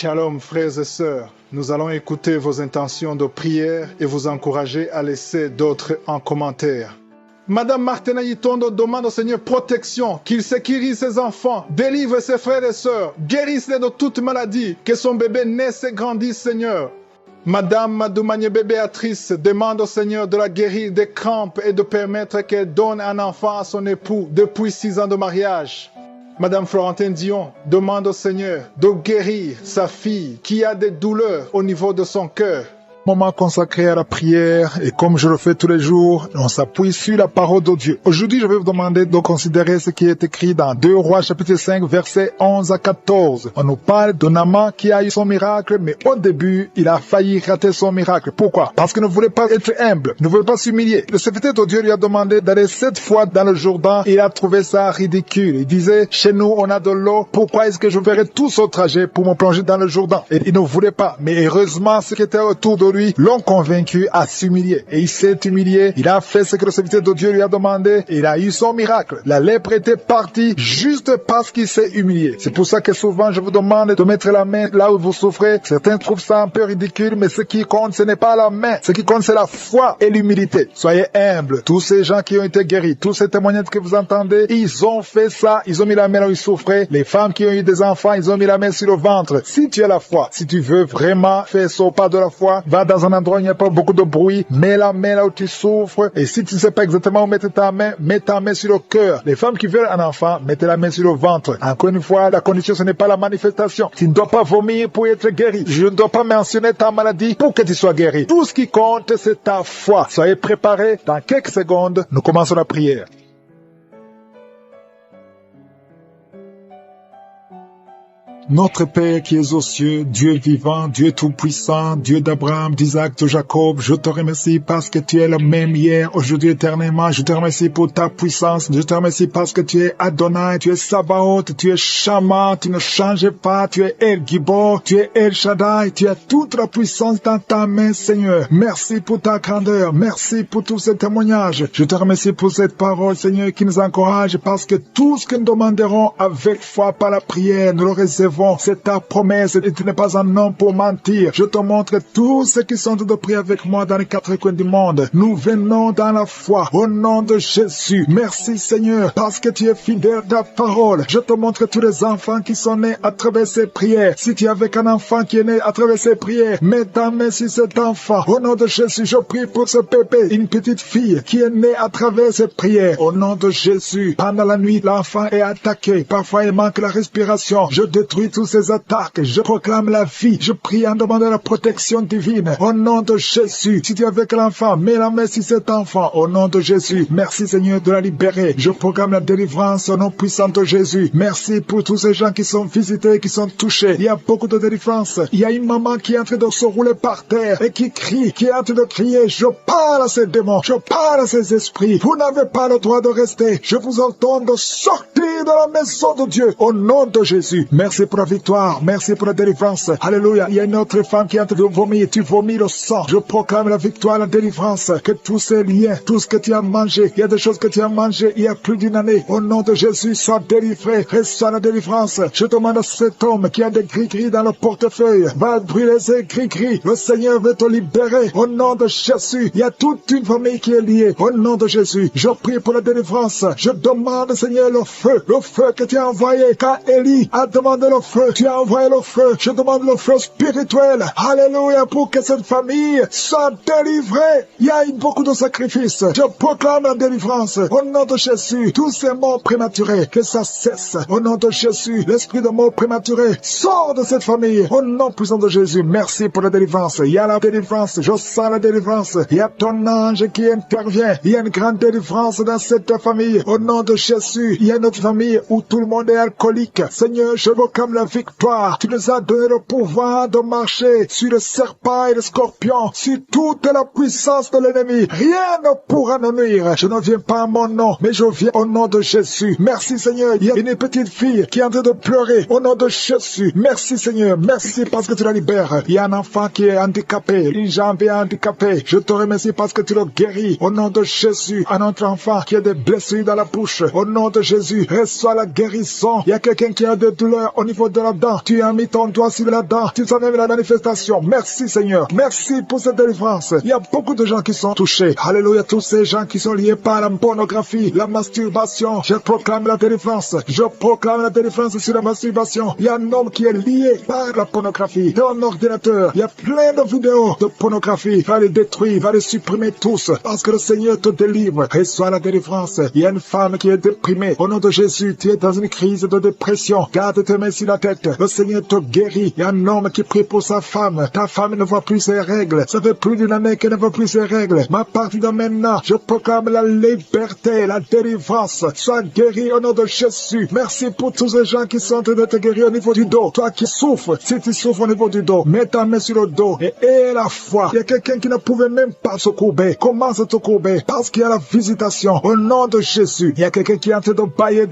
Shalom frères et sœurs, nous allons écouter vos intentions de prière et vous encourager à laisser d'autres en commentaire. Madame Martina Yitondo demande au Seigneur protection, qu'il sécurise ses enfants, délivre ses frères et sœurs, guérisse-les de toute maladie, que son bébé naisse et grandisse, Seigneur. Madame Madoumanie Béatrice demande au Seigneur de la guérir des crampes et de permettre qu'elle donne un enfant à son époux depuis 6 ans de mariage. Madame Florentine Dion demande au Seigneur de guérir sa fille qui a des douleurs au niveau de son cœur. Moment consacré à la prière et comme je le fais tous les jours, on s'appuie sur la parole de Dieu. Aujourd'hui, je vais vous demander de considérer ce qui est écrit dans 2 Rois chapitre 5 versets 11 à 14. On nous parle de Naaman qui a eu son miracle, mais au début, il a failli rater son miracle. Pourquoi? Parce qu'il ne voulait pas être humble, ne voulait pas s'humilier. Le serviteur de Dieu lui a demandé d'aller 7 fois dans le Jourdain et il a trouvé ça ridicule. Il disait, chez nous, on a de l'eau, pourquoi est-ce que je ferai tout ce trajet pour me plonger dans le Jourdain? Et il ne voulait pas. Mais heureusement, ceux qui étaient autour de lui l'ont convaincu à s'humilier. Et il s'est humilié, il a fait ce que le serviteur de Dieu lui a demandé, et il a eu son miracle. La lèpre était partie juste parce qu'il s'est humilié. C'est pour ça que souvent je vous demande de mettre la main là où vous souffrez. Certains trouvent ça un peu ridicule, mais ce qui compte, ce n'est pas la main. Ce qui compte, c'est la foi et l'humilité. Soyez humbles. Tous ces gens qui ont été guéris, tous ces témoignages que vous entendez, ils ont fait ça. Ils ont mis la main là où ils souffraient. Les femmes qui ont eu des enfants, ils ont mis la main sur le ventre. Si tu as la foi, si tu veux vraiment faire ce pas de la foi, va dans un endroit où il n'y a pas beaucoup de bruit, mets la main là où tu souffres, et si tu ne sais pas exactement où mettre ta main, mets ta main sur le cœur. Les femmes qui veulent un enfant, mettez la main sur le ventre. Encore une fois, la condition, ce n'est pas la manifestation. Tu ne dois pas vomir pour être guéri. Je ne dois pas mentionner ta maladie pour que tu sois guéri. Tout ce qui compte, c'est ta foi. Soyez préparés. Dans quelques secondes, nous commençons la prière. Notre Père qui es aux cieux, Dieu vivant, Dieu tout-puissant, Dieu d'Abraham, d'Isaac, de Jacob, je te remercie parce que tu es le même hier, aujourd'hui, éternellement. Je te remercie pour ta puissance. Je te remercie parce que tu es Adonai, tu es Sabaoth, tu es Shama, tu ne changes pas, tu es El Gibor, tu es El Shaddai, tu as toute la puissance dans ta main, Seigneur. Merci pour ta grandeur, merci pour tous ces témoignages. Je te remercie pour cette parole, Seigneur, qui nous encourage parce que tout ce que nous demanderons avec foi par la prière, nous le recevons. C'est ta promesse et tu n'es pas un homme pour mentir. Je te montre tous ceux qui sont de prier avec moi dans les 4 coins du monde. Nous venons dans la foi au nom de Jésus. Merci Seigneur parce que tu es fidèle à ta parole. Je te montre tous les enfants qui sont nés à travers ces prières. Si tu es avec un enfant qui est né à travers ces prières, mets ta main sur cet enfant. Au nom de Jésus, je prie pour ce bébé, une petite fille qui est née à travers ces prières. Au nom de Jésus, pendant la nuit, l'enfant est attaqué. Parfois, il manque la respiration. Je détruis toutes ces attaques, je proclame la vie, je prie en demandant la protection divine, au nom de Jésus. Si tu es avec l'enfant, mets la main sur cet enfant, au nom de Jésus. Merci Seigneur de la libérer, je proclame la délivrance au nom puissant de Jésus. Merci pour tous ces gens qui sont visités, qui sont touchés. Il y a beaucoup de délivrance. Il y a une maman qui est en train de se rouler par terre et qui crie, qui est en train de crier, je parle à ces démons, je parle à ces esprits. Vous n'avez pas le droit de rester. Je vous ordonne de sortir de la maison de Dieu, au nom de Jésus. Merci pour la victoire, merci pour la délivrance. Alléluia. Il y a une autre femme qui est en train de vomir, tu vomis le sang. Je proclame la victoire, la délivrance, que tous ces liens, tout ce que tu as mangé, il y a des choses que tu as mangées il y a plus d'une année, au nom de Jésus, sois délivré, reçois la délivrance. Je demande à cet homme qui a des gris-gris dans le portefeuille, va brûler ces gris-gris. Le Seigneur veut te libérer, au nom de Jésus. Il y a toute une famille qui est liée, au nom de Jésus. Je prie pour la délivrance. Je demande, Seigneur, le feu que tu as envoyé quand Élie a demandé le feu. Tu as envoyé le feu. Je demande le feu spirituel. Alléluia, pour que cette famille soit délivrée. Il y a eu beaucoup de sacrifices. Je proclame la délivrance. Au nom de Jésus, tous ces morts prématurés, que ça cesse. Au nom de Jésus, l'esprit de mort prématuré sort de cette famille. Au nom puissant de Jésus, merci pour la délivrance. Il y a la délivrance. Je sens la délivrance. Il y a ton ange qui intervient. Il y a une grande délivrance dans cette famille. Au nom de Jésus, il y a notre famille où tout le monde est alcoolique. Seigneur, je proclame la victoire. Tu nous as donné le pouvoir de marcher sur le serpent et le scorpion, sur toute la puissance de l'ennemi. Rien ne pourra nous nuire. Je ne viens pas en mon nom, mais je viens au nom de Jésus. Merci Seigneur. Il y a une petite fille qui est en train de pleurer au nom de Jésus. Merci Seigneur. Merci parce que tu la libères. Il y a un enfant qui est handicapé, une jambe est handicapée. Je te remercie parce que tu le guéris au nom de Jésus. Un autre enfant qui a des blessures dans la bouche, au nom de Jésus, reçois la guérison. Il y a quelqu'un qui a des douleurs au niveau niveau de la dent. Tu as mis ton doigt sur la dent. Tu as même la manifestation. Merci Seigneur. Merci pour cette délivrance. Il y a beaucoup de gens qui sont touchés. Alléluia, tous ces gens qui sont liés par la pornographie, la masturbation. Je proclame la délivrance. Je proclame la délivrance sur la masturbation. Il y a un homme qui est lié par la pornographie. Ton ordinateur, il y a plein de vidéos de pornographie. Va les détruire, va les supprimer tous. Parce que le Seigneur te délivre. Reçois la délivrance. Il y a une femme qui est déprimée. Au nom de Jésus, tu es dans une crise de dépression. Garde tes mains sur la tête. Le Seigneur te guérit. Il y a un homme qui prie pour sa femme. Ta femme ne voit plus ses règles. Ça fait plus d'une année qu'elle ne voit plus ses règles. Mais à partir de maintenant, je proclame la liberté, la délivrance. Sois guéri au nom de Jésus. Merci pour tous ces gens qui sont en train de te guérir au niveau du dos. Toi qui souffres, si tu souffres au niveau du dos, mets ta main sur le dos et aie la foi. Il y a quelqu'un qui ne pouvait même pas se courber. Commence à te courber parce qu'il y a la visitation au nom de Jésus. Il y a quelqu'un qui est en train de bailler.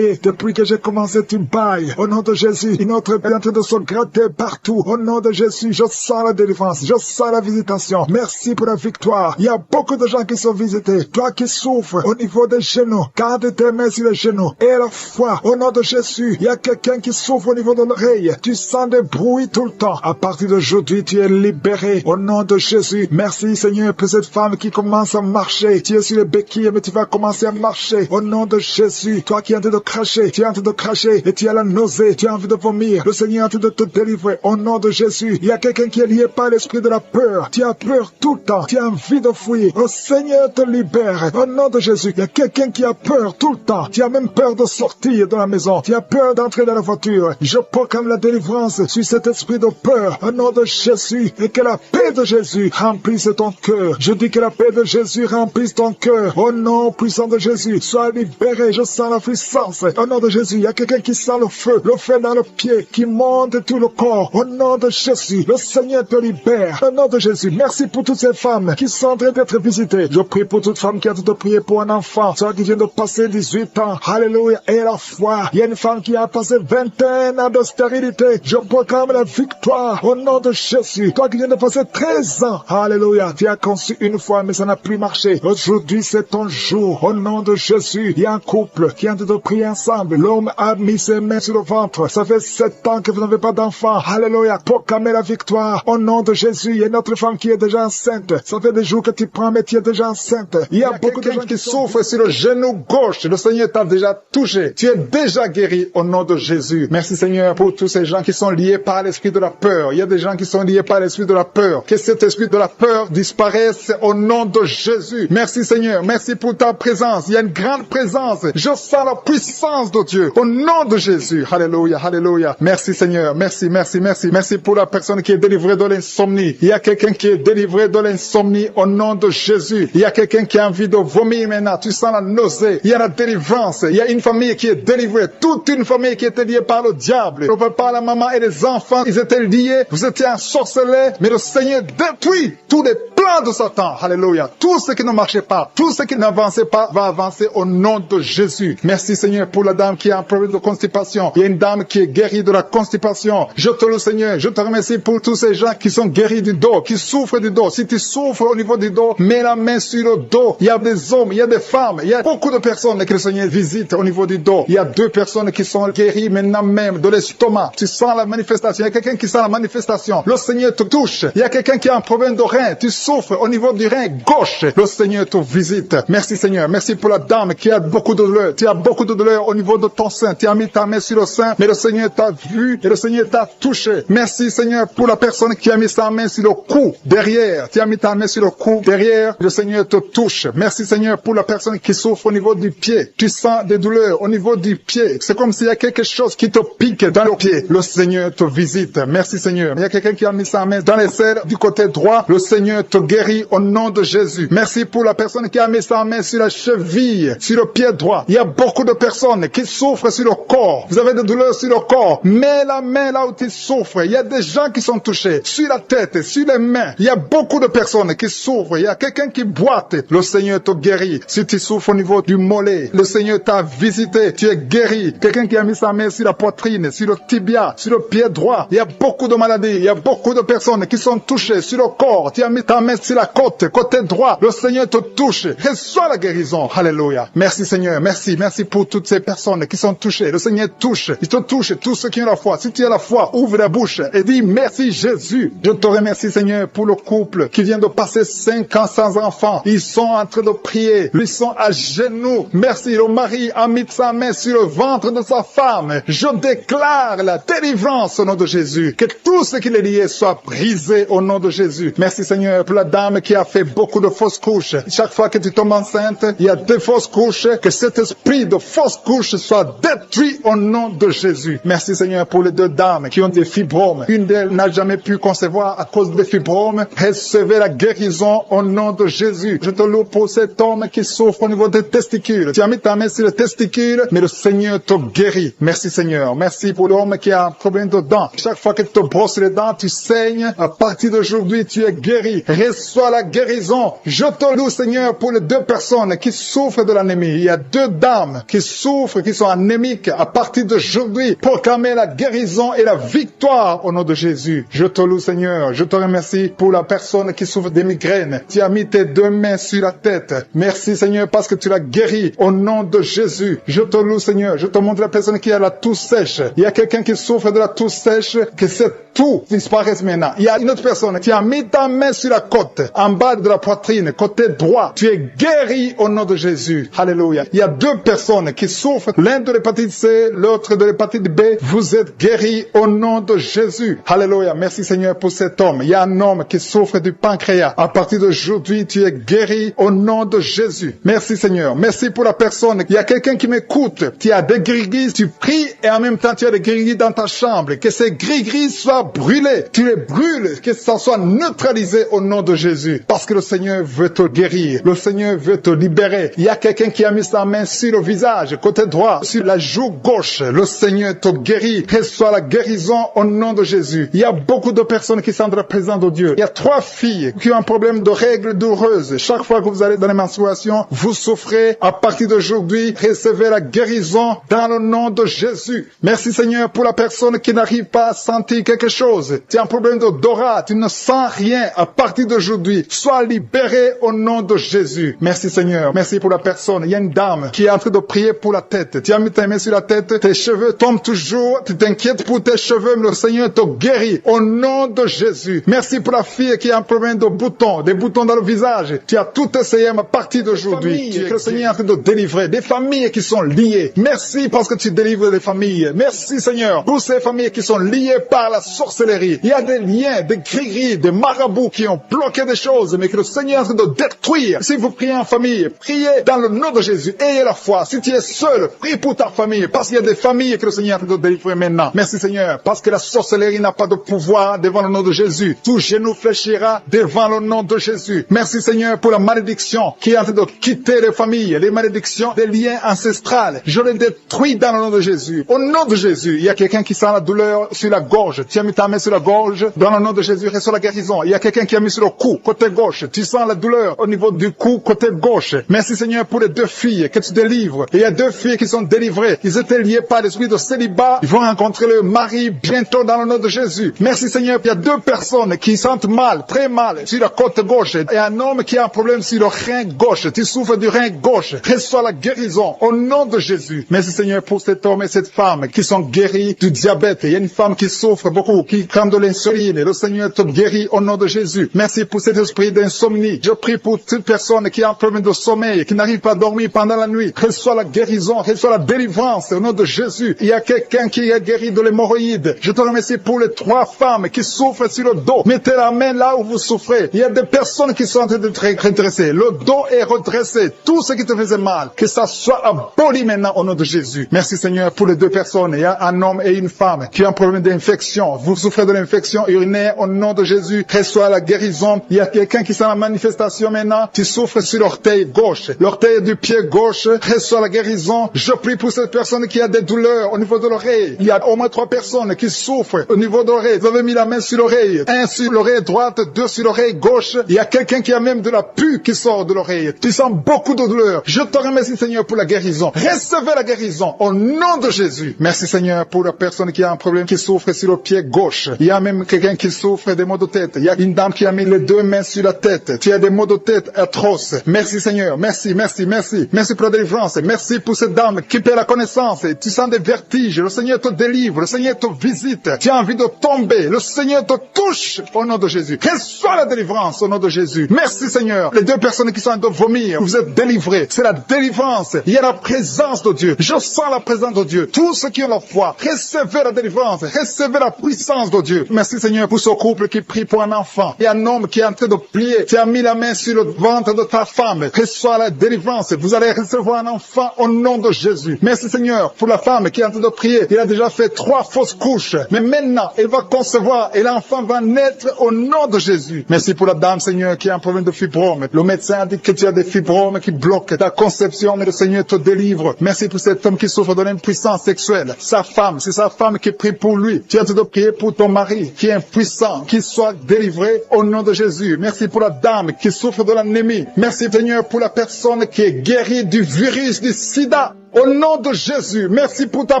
Depuis que j'ai commencé, tu bailles. Au nom de Jésus, une autre est en train de se gratter partout. Au nom de Jésus, je sens la délivrance. Je sens la visitation. Merci pour la victoire. Il y a beaucoup de gens qui sont visités. Toi qui souffres au niveau des genoux, garde tes mains sur les genoux. Et la foi, au nom de Jésus, il y a quelqu'un qui souffre au niveau de l'oreille. Tu sens des bruits tout le temps. À partir d'aujourd'hui, tu es libéré. Au nom de Jésus, merci Seigneur pour cette femme qui commence à marcher. Tu es sur les béquilles, mais tu vas commencer à marcher. Au nom de Jésus, toi qui es en train de cracher, tu es en train de cracher et tu as la nausée, tu as envie de vomir. Le Seigneur est en train de te délivrer. Au nom de Jésus, il y a quelqu'un qui est lié par l'esprit de la peur. Tu as peur tout le temps. Tu as envie de fuir. Le Seigneur te libère. Au nom de Jésus, il y a quelqu'un qui a peur tout le temps. Tu as même peur de sortir de la maison. Tu as peur d'entrer dans la voiture. Je proclame la délivrance sur cet esprit de peur. Au nom de Jésus, et que la paix de Jésus remplisse ton cœur. Je dis que la paix de Jésus remplisse ton cœur. Au nom puissant de Jésus, sois libéré. Je sens la puissance. Au nom de Jésus, il y a quelqu'un qui sent le feu dans le pied, qui monte tout le corps. Au nom de Jésus, le Seigneur te libère. Au nom de Jésus, merci pour toutes ces femmes qui sont en train d'être visitées. Je prie pour toute femme qui a de prier pour un enfant, soit qui vient de passer 18 ans. Alléluia. Et la foi. Il y a une femme qui a passé 21 ans de stérilité. Je proclame la victoire au nom de Jésus. Toi qui viens de passer 13 ans. Alléluia. Tu as conçu une fois, mais ça n'a plus marché. Aujourd'hui, c'est ton jour. Au nom de Jésus, il y a un couple qui est en train de prier ensemble. L'homme a mis ses mains sur le ventre. Ça fait 7 ans que vous n'avez pas d'enfant. Alléluia. Proclamez la victoire. Au nom de Jésus, il y a une autre femme qui est déjà enceinte. Ça fait des jours que tu prends, mais tu es déjà enceinte. Il y a beaucoup de gens qui souffrent sur le genou gauche. Le Seigneur t'a déjà touché. Tu es déjà guéri au nom de Jésus. Merci Seigneur pour tous ces gens qui sont liés par l'esprit de la peur. Il y a des gens qui sont liés par l'esprit de la peur. Que cet esprit de la peur disparaisse au nom de Jésus. Merci Seigneur. Merci pour ta présence. Il y a une grande présence. Je sens la puissance de Dieu au nom de Jésus. Alléluia, alléluia. Merci Seigneur. Merci, merci, merci. Merci pour la personne qui est délivrée de l'insomnie. Il y a quelqu'un qui est délivré de l'insomnie au nom de Jésus. Il y a quelqu'un qui a envie de vomir maintenant. Tu sens la nausée. Il y a la délivrance. Il y a une famille qui est délivrée. Toute une famille qui était liée par le diable. Le papa, la maman et les enfants, ils étaient liés. Vous étiez ensorcelés. Mais le Seigneur détruit tous les plans de Satan. Alléluia. Tout ce qui ne marchait pas, tout ce qui n'avançait pas va avancer au nom de Jésus. Merci Seigneur pour la dame qui a un problème de constipation. Il y a une dame qui est guérie de la constipation. Je te loue Seigneur. Je te remercie pour tous ces gens qui sont guéris du dos, qui souffrent du dos. Si tu souffres au niveau du dos, mets la main sur le dos. Il y a des hommes, il y a des femmes, il y a beaucoup de personnes que le Seigneur visite au niveau du dos. Il y a 2 personnes qui sont guéries maintenant même de l'estomac. Tu sens la manifestation. Il y a quelqu'un qui sent la manifestation. Le Seigneur te touche. Il y a quelqu'un qui a un problème de rein. Tu souffres au niveau du rein gauche. Le Seigneur te visite. Merci Seigneur. Merci pour la dame qui a beaucoup de douleur. Tu as beaucoup de douleur au niveau de ton sein. Tu as mis ta main sur le sein, mais le Seigneur t'a vu et le Seigneur t'a touché. Merci Seigneur pour la personne qui a mis sa main sur le cou derrière. Tu as mis ta main sur le cou derrière. Le Seigneur te touche. Merci Seigneur pour la personne qui souffre au niveau du pied. Tu sens des douleurs au niveau du pied. C'est comme s'il y a quelque chose qui te pique dans le pied. Le Seigneur te visite. Merci Seigneur. Il y a quelqu'un qui a mis sa main dans les selles du côté droit. Le Seigneur te guérit au nom de Jésus. Merci pour la personne qui a mis sa main sur la cheville, sur le pied droit. Il y a beaucoup de personnes qui souffrent sur le corps. Vous avez des douleurs sur le corps. Mets la main là où tu souffres. Il y a des gens qui sont touchés. Sur la tête, sur les mains. Il y a beaucoup de personnes qui souffrent. Il y a quelqu'un qui boite. Le Seigneur te guérit. Si tu souffres au niveau du mollet, le Seigneur t'a visité. Tu es guéri. Quelqu'un qui a mis sa main sur la poitrine, sur le tibia, sur le pied droit. Il y a beaucoup de maladies. Il y a beaucoup de personnes qui sont touchées sur le corps. Tu as mis ta main main sur la côte, côté droit. Le Seigneur te touche. Reçois la guérison. Alléluia. Merci Seigneur. Merci. Merci pour toutes ces personnes qui sont touchées. Le Seigneur touche. Il te touche. Tous ceux qui ont la foi. Si tu as la foi, ouvre la bouche et dis merci Jésus. Je te remercie Seigneur pour le couple qui vient de passer 5 ans sans enfant. Ils sont en train de prier. Ils sont à genoux. Merci. Le mari a mis sa main sur le ventre de sa femme. Je déclare la délivrance au nom de Jésus. Que tout ce qui est lié soit brisé au nom de Jésus. Merci Seigneur pour la dame qui a fait beaucoup de fausses couches. Chaque fois que tu tombes enceinte, il y a des fausses couches. Que cet esprit de fausses couches soit détruit au nom de Jésus. Merci Seigneur pour les 2 dames qui ont des fibromes. Une d'elles n'a jamais pu concevoir à cause des fibromes. Recevez la guérison au nom de Jésus. Je te loue pour cet homme qui souffre au niveau des testicules. Tu as mis ta main sur les testicules, mais le Seigneur te guérit. Merci Seigneur. Merci pour l'homme qui a un problème de dents. Chaque fois que tu te brosses les dents, tu saignes. À partir d'aujourd'hui, tu es guéri. Reçois la guérison. Je te loue Seigneur pour les 2 personnes qui souffrent de l'anémie. Il y a 2 dames qui souffrent, qui sont anémiques. À partir d'aujourd'hui, proclamez la guérison et la victoire au nom de Jésus. Je te loue Seigneur. Je te remercie pour la personne qui souffre des migraines. Tu as mis tes 2 mains sur la tête. Merci Seigneur parce que tu l'as guéri au nom de Jésus. Je te loue Seigneur. Je te montre la personne qui a la toux sèche. Il y a quelqu'un qui souffre de la toux sèche, que cette toux disparaisse maintenant. Il y a une autre personne qui a mis ta main sur la côte, en bas de la poitrine, côté droit. Tu es guéri au nom de Jésus. Alléluia. Il y a 2 personnes qui souffrent, l'un de l'hépatite C, l'autre de l'hépatite B. Vous êtes guéris au nom de Jésus. Alléluia. Merci Seigneur pour cet homme. Il y a un homme qui souffre du pancréas. À partir d'aujourd'hui, tu es guéri au nom de Jésus. Merci Seigneur. Merci pour la personne. Il y a quelqu'un qui m'écoute. Tu as des gris-gris, tu pries et en même temps tu as des gris-gris dans ta chambre. Que ces gris-gris soient brûlés. Tu les brûles. Que ça soit neutralisé au nom de Jésus. Parce que le Seigneur veut te guérir. Le Seigneur veut te libérer. Il y a quelqu'un qui a mis sa main sur le visage, côté droit, sur la joue gauche. Le Seigneur te guérit. Reçois la guérison au nom de Jésus. Il y a beaucoup de personnes qui sont dans la présence de Dieu. Il y a 3 filles qui ont un problème de règles douloureuses. Chaque fois que vous allez dans les menstruations, vous souffrez. À partir d'aujourd'hui, recevez la guérison dans le nom de Jésus. Merci Seigneur pour la personne qui n'arrive pas à sentir quelque chose. Tu as un problème d'odorat, tu ne sens rien. À partir d'aujourd'hui, sois libéré au nom de Jésus. Merci Seigneur. Merci pour la personne. Il y a une dame qui est en train de prier pour la tête. Tu as mis ta main sur la tête, tes cheveux tombent toujours. Tu t'inquiètes pour tes cheveux, mais le Seigneur te guérit au nom de Jésus. Merci pour la fille qui a un problème de boutons, des boutons dans le visage. Tu as tout essayé à partir d'aujourd'hui. Que le Seigneur est en train de délivrer des familles qui sont liées. Merci parce que tu délivres les familles. Merci Seigneur pour ces familles qui sont liées par la sorcellerie. Il y a des liens, des gris-gris, des marabouts qui ont bloqué des choses, mais que le Seigneur est en train de détruire. Si vous priez en famille, priez dans le nom de Jésus. Ayez la foi. Si tu es seul, prie pour ta famille, parce qu'il y a des familles que le Seigneur est en train de délivrer maintenant. Merci Seigneur, parce que la sorcellerie n'a pas de pouvoir devant le nom de Jésus. Tout genou fléchira devant le nom de Jésus. Merci Seigneur pour la malédiction qui est en train de quitter les familles, les malédictions des liens ancestrales. Je les détruis dans le nom de Jésus. Au nom de Jésus, il y a quelqu'un qui sent la douleur sur la gorge. Tu as mis ta main sur la gorge. Dans le nom de Jésus, reçois la guérison. Il y a quelqu'un qui a mis sur le cou, côté gauche. Tu sens la douleur au niveau du cou, côté gauche. Merci Seigneur pour les 2 filles que tu délivres. Il y a 2 filles qui sont délivrées. Ils étaient liés par l'esprit de célibat. Ils vont rencontrer le mari bientôt dans le nom de Jésus. Merci Seigneur. Il y a 2 personnes qui sentent mal, très mal, sur la côte gauche. Et un homme qui a un problème sur le rein gauche. Tu souffres du rein gauche. Reçois la guérison au nom de Jésus. Merci Seigneur pour cet homme et cette femme qui sont guéris du diabète. Il y a une femme qui souffre beaucoup, qui prend de l'insuline. Le Seigneur te guérit au nom de Jésus. Merci pour cet esprit d'insomnie. Je prie pour toute personne qui a un problème de sommeil, qui n'arrive pas à dormir pendant la nuit. Reçois la guérison, reçois la délivrance au nom de Jésus. Il y a quelqu'un qui est guéri de l'hémorroïde. Je te remercie pour les 3 femmes qui souffrent sur le dos. Mettez la main là où vous souffrez. Il y a des personnes qui sont en train de être redressées. Le dos est redressé. Tout ce qui te faisait mal, que ça soit aboli maintenant au nom de Jésus. Merci Seigneur pour les 2 personnes. Il y a un homme et une femme qui ont un problème d'infection. Vous souffrez de l'infection urinaire au nom de Jésus. Reçois la guérison. Il y a quelqu'un qui sent la manifestation maintenant. Tu souffres sur l'orteil gauche. L'orteil du pied gauche. Reçois la guérison. Je prie pour cette personne qui a des douleurs au niveau de l'oreille. Il y a au moins 3 personnes qui souffrent au niveau de l'oreille. Vous avez mis la main sur l'oreille. 1 sur l'oreille droite, 2 sur l'oreille gauche. Il y a quelqu'un qui a même de la pus qui sort de l'oreille. Tu sens beaucoup de douleur. Je te remercie Seigneur pour la guérison. Recevez la guérison au nom de Jésus. Merci Seigneur pour la personne qui a un problème, qui souffre sur le pied gauche. Il y a même quelqu'un qui souffre des maux de tête. Il y a une dame qui a mis les 2 mains sur la tête. Tu as des maux de tête atroces. Merci Seigneur. Merci, merci, merci. Merci pour la délivrance. Merci pour cette dame qui perd la connaissance. Tu sens des vertiges. Le Seigneur te délivre. Le Seigneur te visite. Tu as envie de tomber. Le Seigneur te touche au nom de Jésus. Reçois la délivrance au nom de Jésus. Merci Seigneur. Les 2 personnes qui sont en train de vomir, vous êtes délivrés. C'est la délivrance. Il y a la présence de Dieu. Je sens la présence de Dieu. Tous ceux qui ont la foi, recevez la délivrance. Recevez la puissance de Dieu. Merci Seigneur pour ce couple qui prie pour un enfant. Il y a un homme qui est en train de prier. Tu as mis la main sur le ventre de ta femme. Reçois la délivrance. Vous allez recevoir un enfant au nom de Jésus. Merci Seigneur pour la femme qui est en train de prier. Il a déjà fait 3 fausses couches. Mais maintenant, elle va concevoir et l'enfant va naître au nom de Jésus. Merci pour la dame Seigneur qui a un problème de fibrome. Le médecin a dit que tu as des fibromes qui bloquent ta conception, mais le Seigneur te délivre. Merci pour cette femme qui souffre de l'impuissance sexuelle. Sa femme, c'est sa femme qui prie pour lui. Tu as de prier pour ton mari qui est impuissant, qu'il soit délivré au nom de Jésus. Merci pour la dame qui souffre de l'anémie. Merci Seigneur pour la personne qui est guérie du virus du sida. Au nom de Jésus, merci pour ta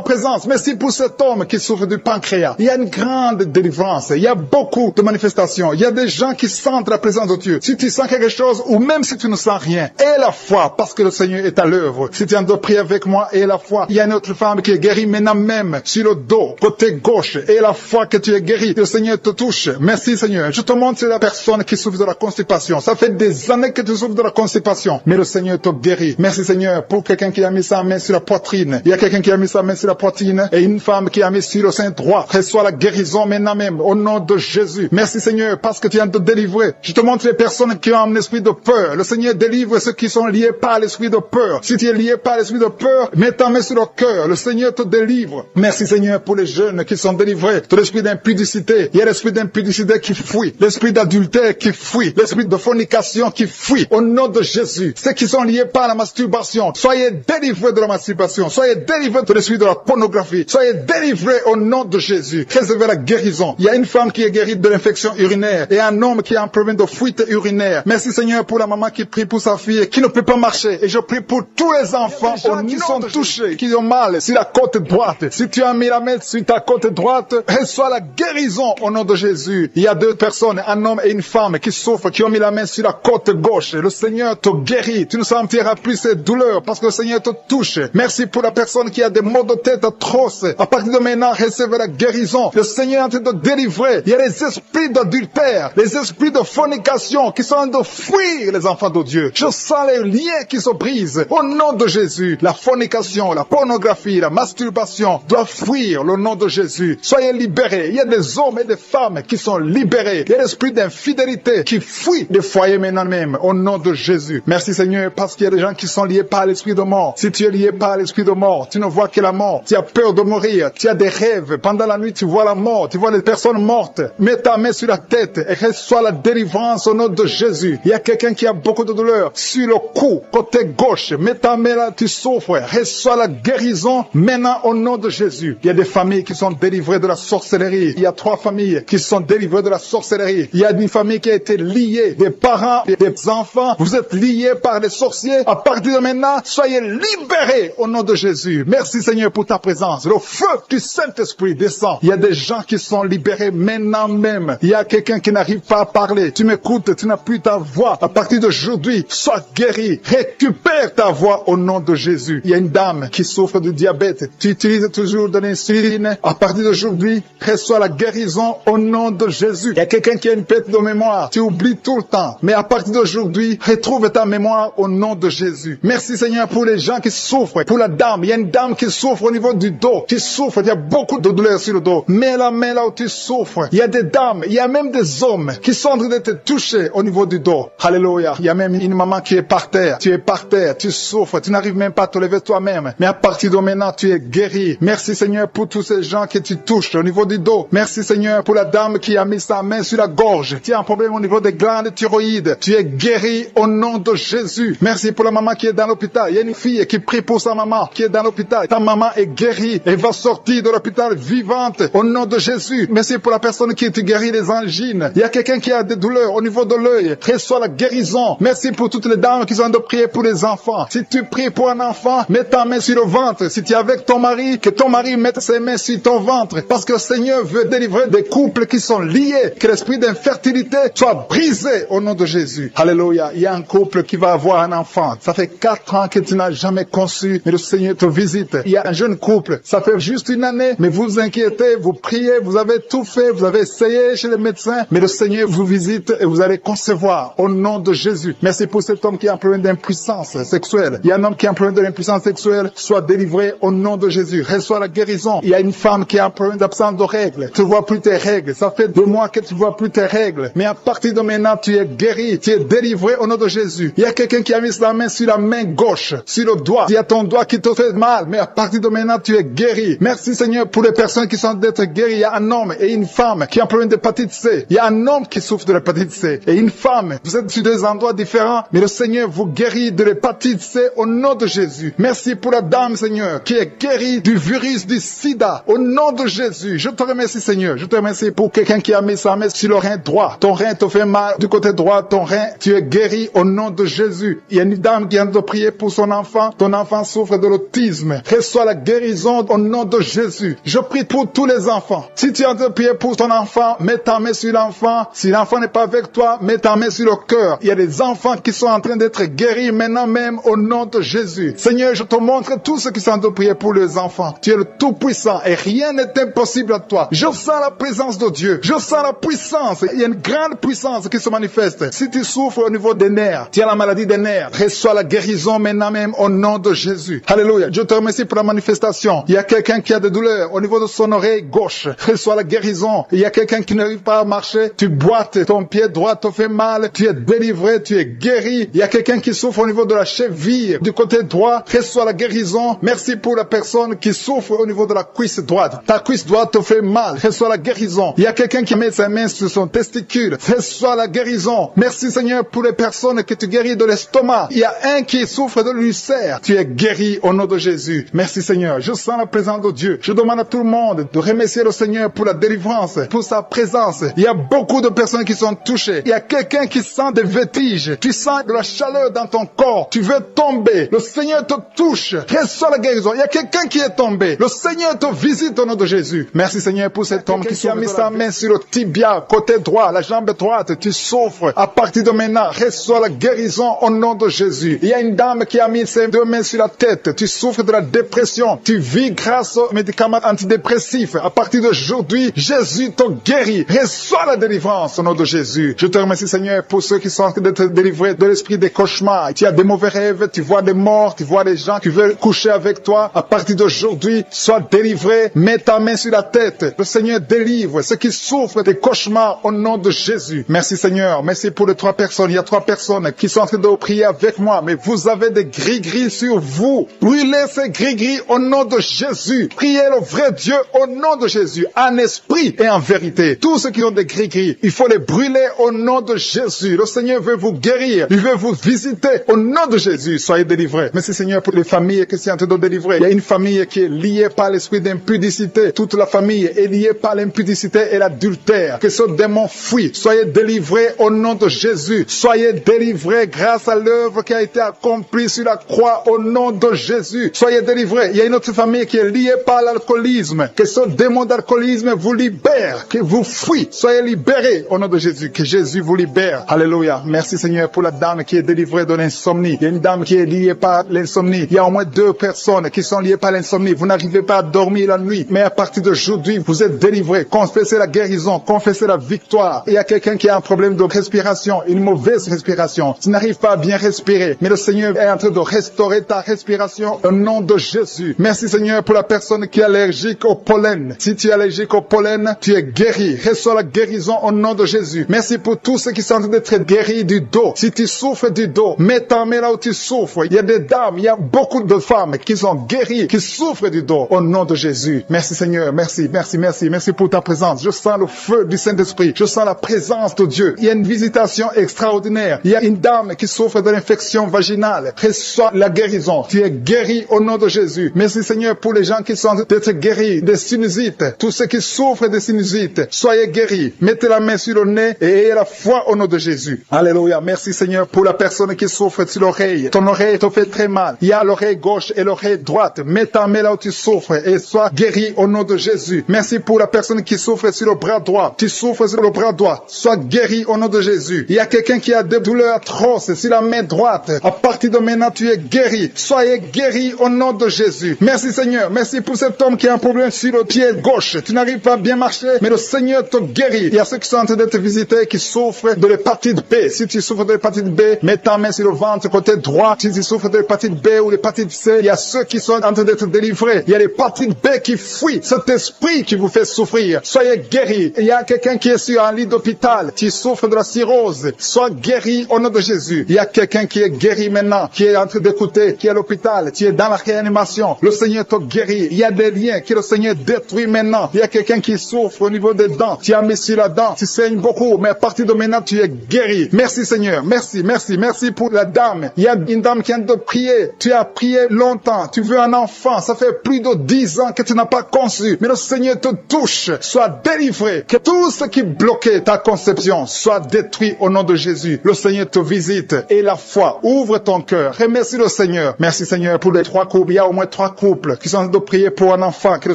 présence. Merci pour cet homme qui souffre du pancréas. Il y a une grande délivrance. Il y a beaucoup de manifestations. Il y a des gens qui sentent la présence de Dieu. Si tu sens quelque chose ou même si tu ne sens rien, aie la foi parce que le Seigneur est à l'œuvre. Si tu es en train de prier avec moi, aie la foi. Il y a une autre femme qui est guérie maintenant même sur le dos, côté gauche. Aie la foi que tu es guéri. Le Seigneur te touche. Merci Seigneur. Je te montre c'est la personne qui souffre de la constipation. Ça fait des années que tu souffres de la constipation. Mais le Seigneur te guérit. Merci Seigneur pour quelqu'un qui a mis sa main sur la poitrine. Il y a quelqu'un qui a mis sa main sur la poitrine et une femme qui a mis sur le sein droit. Reçois la guérison maintenant même au nom de Jésus. Merci Seigneur parce que tu viens de te délivrer. Je te montre les personnes qui ont un esprit de peur. Le Seigneur délivre ceux qui sont liés par l'esprit de peur. Si tu es lié par l'esprit de peur, mets ta main sur le cœur. Le Seigneur te délivre. Merci Seigneur pour les jeunes qui sont délivrés de l'esprit d'impudicité. Il y a l'esprit d'impudicité qui fuit. L'esprit d'adultère qui fuit. L'esprit de fornication qui fuit. Au nom de Jésus. Ceux qui sont liés par la masturbation, soyez délivrés de la masturbation. Soyez délivrés de l'esprit de la pornographie. Soyez délivrés au nom de Jésus. Recevez la guérison. Il y a une femme qui est guérie de l'infection urinaire et un homme qui a un problème de fuite urinaire. Merci Seigneur pour la maman qui prie pour sa fille qui ne peut pas marcher. Et je prie pour tous les enfants qui sont touchés, qui ont mal sur la côte droite. Si tu as mis la main sur ta côte droite, reçois la guérison au nom de Jésus. Il y a 2 personnes, un homme et une femme qui souffrent, qui ont mis la main sur la côte gauche. Le Seigneur te guérit. Tu ne sentiras plus ces douleurs parce que le Seigneur te touche. Merci pour la personne qui a des maux de tête atroces. À partir de maintenant, recevez la guérison. Le Seigneur est en train de délivrer. Il y a les esprits d'adultère, les esprits de fornication qui sont en train de fuir les enfants de Dieu. Je sens les liens qui se brisent. Au nom de Jésus, la fornication, la pornographie, la masturbation doivent fuir le nom de Jésus. Soyez libérés. Il y a des hommes et des femmes qui sont libérés. Il y a l'esprit d'infidélité qui fuit des foyers maintenant même. Au nom de Jésus. Merci Seigneur parce qu'il y a des gens qui sont liés par l'esprit de mort. Si tu es lié par l'esprit de mort, tu ne vois que la mort, tu as peur de mourir, tu as des rêves, pendant la nuit tu vois la mort, tu vois les personnes mortes, mets ta main sur la tête et reçois la délivrance au nom de Jésus. Il y a quelqu'un qui a beaucoup de douleur sur le cou, côté gauche, mets ta main là, tu souffres, reçois la guérison maintenant au nom de Jésus. Il y a des familles qui sont délivrées de la sorcellerie, il y a 3 familles qui sont délivrées de la sorcellerie, il y a une famille qui a été liée, des parents, des enfants, vous êtes liés par les sorciers, à partir de maintenant, soyez libérés au nom de Jésus. Merci Seigneur pour ta présence. Le feu du Saint-Esprit descend. Il y a des gens qui sont libérés maintenant même. Il y a quelqu'un qui n'arrive pas à parler. Tu m'écoutes, tu n'as plus ta voix. À partir d'aujourd'hui, sois guéri. Récupère ta voix au nom de Jésus. Il y a une dame qui souffre de diabète. Tu utilises toujours de l'insuline. À partir d'aujourd'hui, reçois la guérison au nom de Jésus. Il y a quelqu'un qui a une perte de mémoire. Tu oublies tout le temps. Mais à partir d'aujourd'hui, retrouve ta mémoire au nom de Jésus. Merci Seigneur pour les gens qui souffrent. Pour la dame, il y a une dame qui souffre au niveau du dos, qui souffre, il y a beaucoup de douleurs sur le dos. Mets la main là où tu souffres. Il y a des dames, il y a même des hommes qui sont en train d'être touchés au niveau du dos. Alléluia. Il y a même une maman qui est par terre. Tu es par terre, tu souffres, tu n'arrives même pas à te lever toi-même. Mais à partir de maintenant, tu es guéri. Merci Seigneur pour tous ces gens que tu touches au niveau du dos. Merci Seigneur pour la dame qui a mis sa main sur la gorge. Tu as un problème au niveau des glandes thyroïdes. Tu es guéri au nom de Jésus. Merci pour la maman qui est dans l'hôpital. Il y a une fille qui prie pour pour sa maman qui est dans l'hôpital. Ta maman est guérie et va sortir de l'hôpital vivante au nom de Jésus. Merci pour la personne qui te guérit des angines. Il y a quelqu'un qui a des douleurs au niveau de l'œil. Reçois la guérison. Merci pour toutes les dames qui sont de prier pour les enfants. Si tu pries pour un enfant, mets ta main sur le ventre. Si tu es avec ton mari, que ton mari mette ses mains sur ton ventre. Parce que le Seigneur veut délivrer des couples qui sont liés. Que l'esprit d'infertilité soit brisé au nom de Jésus. Alléluia. Il y a un couple qui va avoir un enfant. Ça fait 4 ans que tu n'as jamais conçu, mais le Seigneur te visite. Il y a un jeune couple. Ça fait juste une année, mais vous inquiétez, vous priez, vous avez tout fait, vous avez essayé chez les médecins, mais le Seigneur vous visite et vous allez concevoir au nom de Jésus. Merci pour cet homme qui a un problème d'impuissance sexuelle. Il y a un homme qui a un problème de l'impuissance sexuelle. Sois délivré au nom de Jésus. Reçois la guérison. Il y a une femme qui a un problème d'absence de règles. Tu ne vois plus tes règles. Ça fait 2 mois que tu ne vois plus tes règles. Mais à partir de maintenant, tu es guéri. Tu es délivré au nom de Jésus. Il y a quelqu'un qui a mis sa main sur la main gauche, sur le doigt. Il y a ton doigt qui te fait mal. Mais à partir de maintenant, tu es guéri. Merci Seigneur pour les personnes qui sont d'être guéries. Il y a un homme et une femme qui ont un problème d'hépatite C. Il y a un homme qui souffre de l'hépatite C et une femme. Vous êtes sur 2 endroits différents, mais le Seigneur vous guérit de l'hépatite C au nom de Jésus. Merci pour la dame, Seigneur, qui est guérie du virus du sida au nom de Jésus. Je te remercie, Seigneur. Je te remercie pour quelqu'un qui a mis sa main sur le rein droit. Ton rein te fait mal du côté droit, ton rein, tu es guéri au nom de Jésus. Il y a une dame qui vient de prier pour son enfant. Ton enfant souffre de l'autisme. Reçois la guérison au nom de Jésus. Je prie pour tous les enfants. Si tu es en train de prier pour ton enfant, mets ta main sur l'enfant. Si l'enfant n'est pas avec toi, mets ta main sur le cœur. Il y a des enfants qui sont en train d'être guéris maintenant même au nom de Jésus. Seigneur, je te montre tous ceux qui sont en train de prier pour les enfants. Tu es le Tout-Puissant et rien n'est impossible à toi. Je sens la présence de Dieu. Je sens la puissance. Il y a une grande puissance qui se manifeste. Si tu souffres au niveau des nerfs, tu as la maladie des nerfs, reçois la guérison maintenant même au nom de Jésus. Alléluia. Je te remercie pour la manifestation. Il y a quelqu'un qui a des douleurs au niveau de son oreille gauche. Reçois la guérison. Il y a quelqu'un qui n'arrive pas à marcher. Tu boites, ton pied droit te fait mal. Tu es délivré, tu es guéri. Il y a quelqu'un qui souffre au niveau de la cheville du côté droit. Reçois la guérison. Merci pour la personne qui souffre au niveau de la cuisse droite. Ta cuisse droite te fait mal. Reçois la guérison. Il y a quelqu'un qui met sa main sur son testicule. Reçois la guérison. Merci Seigneur pour les personnes que tu guéris de l'estomac. Il y a un qui souffre de l'ulcère. Tu es guéri au nom de Jésus. Merci Seigneur. Je sens la présence de Dieu. Je demande à tout le monde de remercier le Seigneur pour la délivrance, pour sa présence. Il y a beaucoup de personnes qui sont touchées. Il y a quelqu'un qui sent des vertiges. Tu sens de la chaleur dans ton corps. Tu veux tomber. Le Seigneur te touche. Reçois la guérison. Il y a quelqu'un qui est tombé. Le Seigneur te visite au nom de Jésus. Merci Seigneur pour cet homme qui a mis sa main sur le tibia, côté droit, la jambe droite. Tu souffres. À partir de maintenant, reçois la guérison au nom de Jésus. Il y a une dame qui a mis ses 2 mains sur la tête. Tu souffres de la dépression. Tu vis grâce aux médicaments antidépressifs. À partir d'aujourd'hui, Jésus te guérit. Reçois la délivrance au nom de Jésus. Je te remercie Seigneur pour ceux qui sont en train d'être délivrés de l'esprit des cauchemars. Tu as des mauvais rêves, tu vois des morts, tu vois des gens qui veulent coucher avec toi. À partir d'aujourd'hui, sois délivré. Mets ta main sur la tête. Le Seigneur délivre ceux qui souffrent des cauchemars au nom de Jésus. Merci Seigneur. Merci pour les 3 personnes. Il y a 3 personnes qui sont en train de prier avec moi. Mais vous avez des gris-gris sur vous. Brûlez ces gris-gris au nom de Jésus. Priez le vrai Dieu au nom de Jésus. En esprit et en vérité. Tous ceux qui ont des gris-gris, il faut les brûler au nom de Jésus. Le Seigneur veut vous guérir. Il veut vous visiter au nom de Jésus. Soyez délivrés. Merci Seigneur pour les familles qui sont en train de délivrer. Il y a une famille qui est liée par l'esprit d'impudicité. Toute la famille est liée par l'impudicité et l'adultère. Que ce démon fuit. Soyez délivrés au nom de Jésus. Soyez délivrés grâce à l'œuvre qui a été accomplie sur la croix au nom de Jésus. Soyez délivrés. Il y a une autre famille qui est liée par l'alcoolisme. Que ce démon d'alcoolisme vous libère. Que vous fuit. Soyez libérés au nom de Jésus. Que Jésus vous libère. Alléluia. Merci Seigneur pour la dame qui est délivrée de l'insomnie. Il y a une dame qui est liée par l'insomnie. Il y a au moins 2 personnes qui sont liées par l'insomnie. Vous n'arrivez pas à dormir la nuit. Mais à partir d'aujourd'hui, vous êtes délivrés. Confessez la guérison. Confessez la victoire. Il y a quelqu'un qui a un problème de respiration. Une mauvaise respiration. Tu n'arrives pas à bien respirer. Mais le Seigneur est en train de restaurer ta respiration au nom de Jésus. Merci Seigneur pour la personne qui est allergique au pollen. Si tu es allergique au pollen, tu es guéri. Reçois la guérison au nom de Jésus. Merci pour tous ceux qui sont en train d'être guéris du dos. Si tu souffres du dos, mets ta main là où tu souffres. Il y a des dames, il y a beaucoup de femmes qui sont guéries, qui souffrent du dos au nom de Jésus. Merci Seigneur, merci, merci, merci, merci pour ta présence. Je sens le feu du Saint-Esprit. Je sens la présence de Dieu. Il y a une visitation extraordinaire. Il y a une dame qui souffre de l'infection vaginale. Reçois la guérison. guérison. Tu es guéri au nom de Jésus. Merci Seigneur pour les gens qui sont d'être guéris des sinusites. Tous ceux qui souffrent des sinusites, soyez guéris. Mettez la main sur le nez et ayez la foi au nom de Jésus. Alléluia. Merci Seigneur pour la personne qui souffre sur l'oreille. Ton oreille te fait très mal. Il y a l'oreille gauche et l'oreille droite. Mets ta main là où tu souffres et sois guéri au nom de Jésus. Merci pour la personne qui souffre sur le bras droit. Tu souffres sur le bras droit. Sois guéri au nom de Jésus. Il y a quelqu'un qui a des douleurs atroces sur la main droite. À partir de maintenant, tu es guéri. Soyez guéri au nom de Jésus. Merci Seigneur. Merci pour cet homme qui a un problème sur le pied gauche. Tu n'arrives pas à bien marcher, mais le Seigneur te guérit. Il y a ceux qui sont en train d'être visités qui souffrent de l'hépatite B. Si tu souffres de l'hépatite B, mets ta main sur le ventre côté droit. Si tu souffres de l'hépatite B ou l'hépatite C, il y a ceux qui sont en train d'être délivrés. Il y a l'hépatite B qui fuit. Cet esprit qui vous fait souffrir. Soyez guéri. Il y a quelqu'un qui est sur un lit d'hôpital. Tu souffres de la cirrhose. Sois guéri au nom de Jésus. Il y a quelqu'un qui est guéri maintenant, qui est en train d'écouter, qui est à l'hôpital. Tu es dans la réanimation. Le Seigneur te guérit. Il y a des liens que le Seigneur détruit maintenant. Il y a quelqu'un qui souffre au niveau des dents. Tu as mis sur la dent. Tu saignes beaucoup, mais à partir de maintenant, tu es guéri. Merci Seigneur. Merci, merci, merci pour la dame. Il y a une dame qui vient de prier. Tu as prié longtemps. Tu veux un enfant. Ça fait plus de 10 ans que tu n'as pas conçu. Mais le Seigneur te touche. Sois délivré. Que tout ce qui bloquait ta conception soit détruit au nom de Jésus. Le Seigneur te visite. Et la foi. Ouvre ton cœur. Remercie le Seigneur. Merci Seigneur pour les 3 couples. Il y a au moins 3 couples qui sont en train de prier pour un enfant. Que le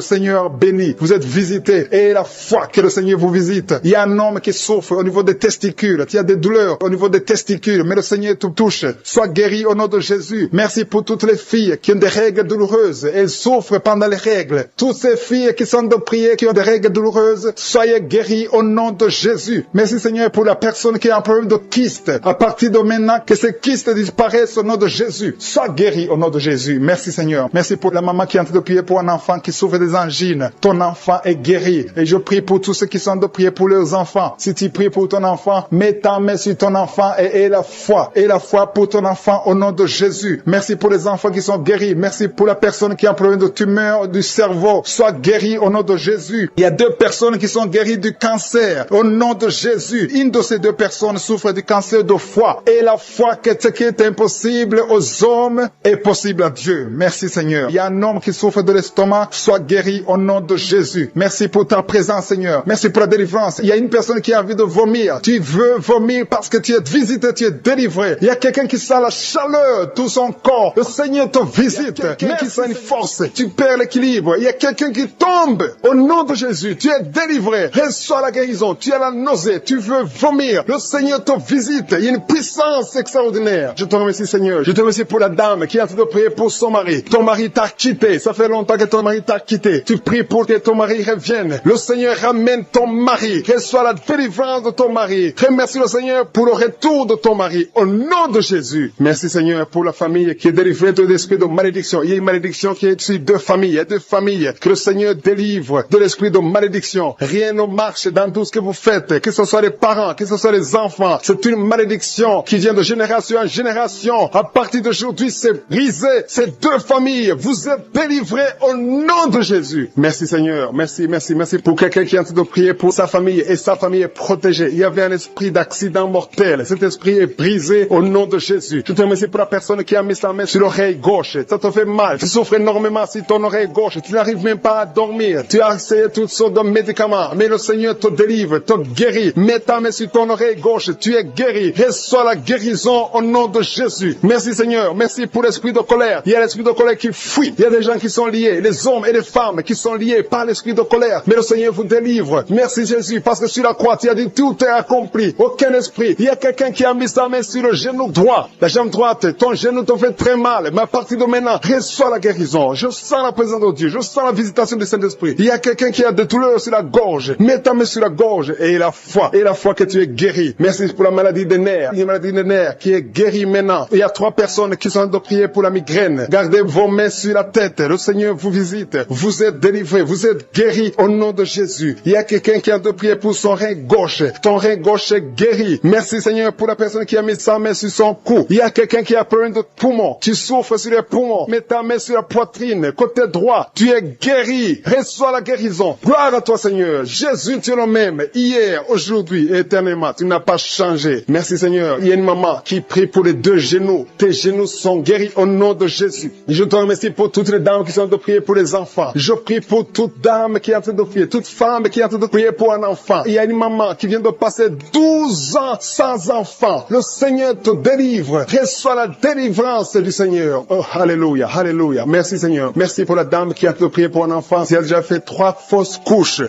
Seigneur bénisse. Vous êtes visités. Et la foi que le Seigneur vous visite. Il y a un homme qui souffre au niveau des testicules. Il y a des douleurs au niveau des testicules. Mais le Seigneur te touche. Sois guéri au nom de Jésus. Merci pour toutes les filles qui ont des règles douloureuses. Elles souffrent pendant les règles. Toutes ces filles qui sont de prier, qui ont des règles douloureuses, soyez guéris au nom de Jésus. Merci Seigneur pour la personne qui a un problème de kyste. À partir de maintenant, que ces kystes disparaissent au nom de Jésus. Sois guéri au nom de Jésus. Merci Seigneur. Merci pour la maman qui est en train de prier pour un enfant qui souffre des angines. Ton enfant est guéri. Et je prie pour tous ceux qui sont de prier pour leurs enfants. Si tu pries pour ton enfant, mets ta main sur ton enfant et aie la foi. Aie la foi pour ton enfant au nom de Jésus. Merci pour les enfants qui sont guéris. Merci pour la personne qui a un problème de tumeur du cerveau. Sois guéri au nom de Jésus. Il y a 2 personnes qui sont guéries du cancer au nom de Jésus. Une de ces 2 personnes souffre du cancer de foie. Et la foi que ce qui est impossible aux hommes est possible à Dieu. Merci Seigneur. Il y a un homme qui souffre de l'estomac. Sois guéri au nom de Jésus. Merci pour ta présence Seigneur. Merci pour la délivrance. Il y a une personne qui a envie de vomir. Tu veux vomir parce que tu es visité, tu es délivré. Il y a quelqu'un qui sent la chaleur, tout son corps. Le Seigneur te visite. Mais qui sent une force. Tu perds l'équilibre. Il y a quelqu'un qui tombe. Au nom de Jésus, tu es délivré. Reçois la guérison. Tu as la nausée. Tu veux vomir. Le Seigneur te visite. Il y a une puissance extraordinaire. Je te remercie Seigneur. Je te remercie pour la dame qui est en train de prier pour son mari. Ton mari t'a quitté. Ça fait longtemps que ton mari t'a quitté. Tu pries pour que ton mari revienne. Le Seigneur ramène ton mari. Reçois la délivrance de ton mari. Remercie le Seigneur pour le retour de ton mari. Au nom de Jésus. Merci Seigneur pour la famille qui est délivrée de l'esprit de malédiction. Il y a une malédiction qui est sur 2 familles. Il y a 2 familles que le Seigneur délivre de l'esprit de malédiction. Rien ne marche dans tout ce que vous faites. Que ce soit les parents, que ce soit les enfants. C'est une malédiction qui vient de génération en génération. À partir d'aujourd'hui, c'est brisé. Ces 2 familles, vous êtes délivrés au nom de Jésus. Merci Seigneur. Merci, merci, merci pour quelqu'un qui est en train de prier pour sa famille et sa famille est protégée. Il y avait un esprit d'accident mortel. Cet esprit est brisé au nom de Jésus. Je te remercie pour la personne qui a mis sa main sur l'oreille gauche. Ça te fait mal. Tu souffres énormément sur ton oreille gauche. Tu n'arrives même pas à dormir. Tu as essayé toutes sortes de médicaments. Mais le Seigneur te délivre, te guérit. Mets ta main sur ton oreille gauche. Tu es guéri. Reçois la guérison au nom de Jésus. Merci Seigneur. Merci pour l'esprit de colère. Il y a l'esprit de colère qui fuit. Il y a des gens qui sont liés. Les hommes et les femmes qui sont liés par l'esprit de colère. Mais le Seigneur vous délivre. Merci Jésus. Parce que sur la croix, tu as dit tout est accompli. Aucun esprit. Il y a quelqu'un qui a mis sa main sur le genou droit. La jambe droite. Ton genou te fait très mal. Mais à partir de maintenant, reçois la guérison. Je sens la présence de Dieu. Je sens la visitation du Saint-Esprit. Il y a quelqu'un qui a des douleurs sur la gorge. Mets ta main sur la gorge et la foi. Et la foi que tu es guéri. Merci pour la maladie des nerfs. Il y a une maladie des nerfs qui est guérie maintenant. Il y a 3 personnes qui sont en train de prier pour la migraine. Gardez vos mains sur la tête. Le Seigneur vous visite. Vous êtes délivrés. Vous êtes guéris au nom de Jésus. Il y a quelqu'un qui a de prier pour son rein gauche. Ton rein gauche est guéri. Merci Seigneur pour la personne qui a mis sa main sur son cou. Il y a quelqu'un qui a problème de poumon. Tu souffres sur les poumons. Mets ta main sur la poitrine. Côté droit. Tu es guéri. Reçois la guérison. Gloire à toi Seigneur. Jésus, tu es le même. Hier, aujourd'hui et éternellement. Tu n'as pas changé. Merci Seigneur. Il y a une maman qui prie pour les 2 genoux. Tes genoux sont guéris au nom de Jésus. Je te remercie pour toutes les dames qui sont en train de prier pour les enfants. Je prie pour toute dame qui est en train de prier, toute femme qui est en train de prier pour un enfant. Il y a une maman qui vient de passer 12 ans sans enfant. Le Seigneur te délivre. Reçois la délivrance du Seigneur. Oh, alléluia, alléluia. Merci Seigneur. Merci pour la dame qui est en train de prier pour un enfant. Elle a déjà fait 3 fausses couches.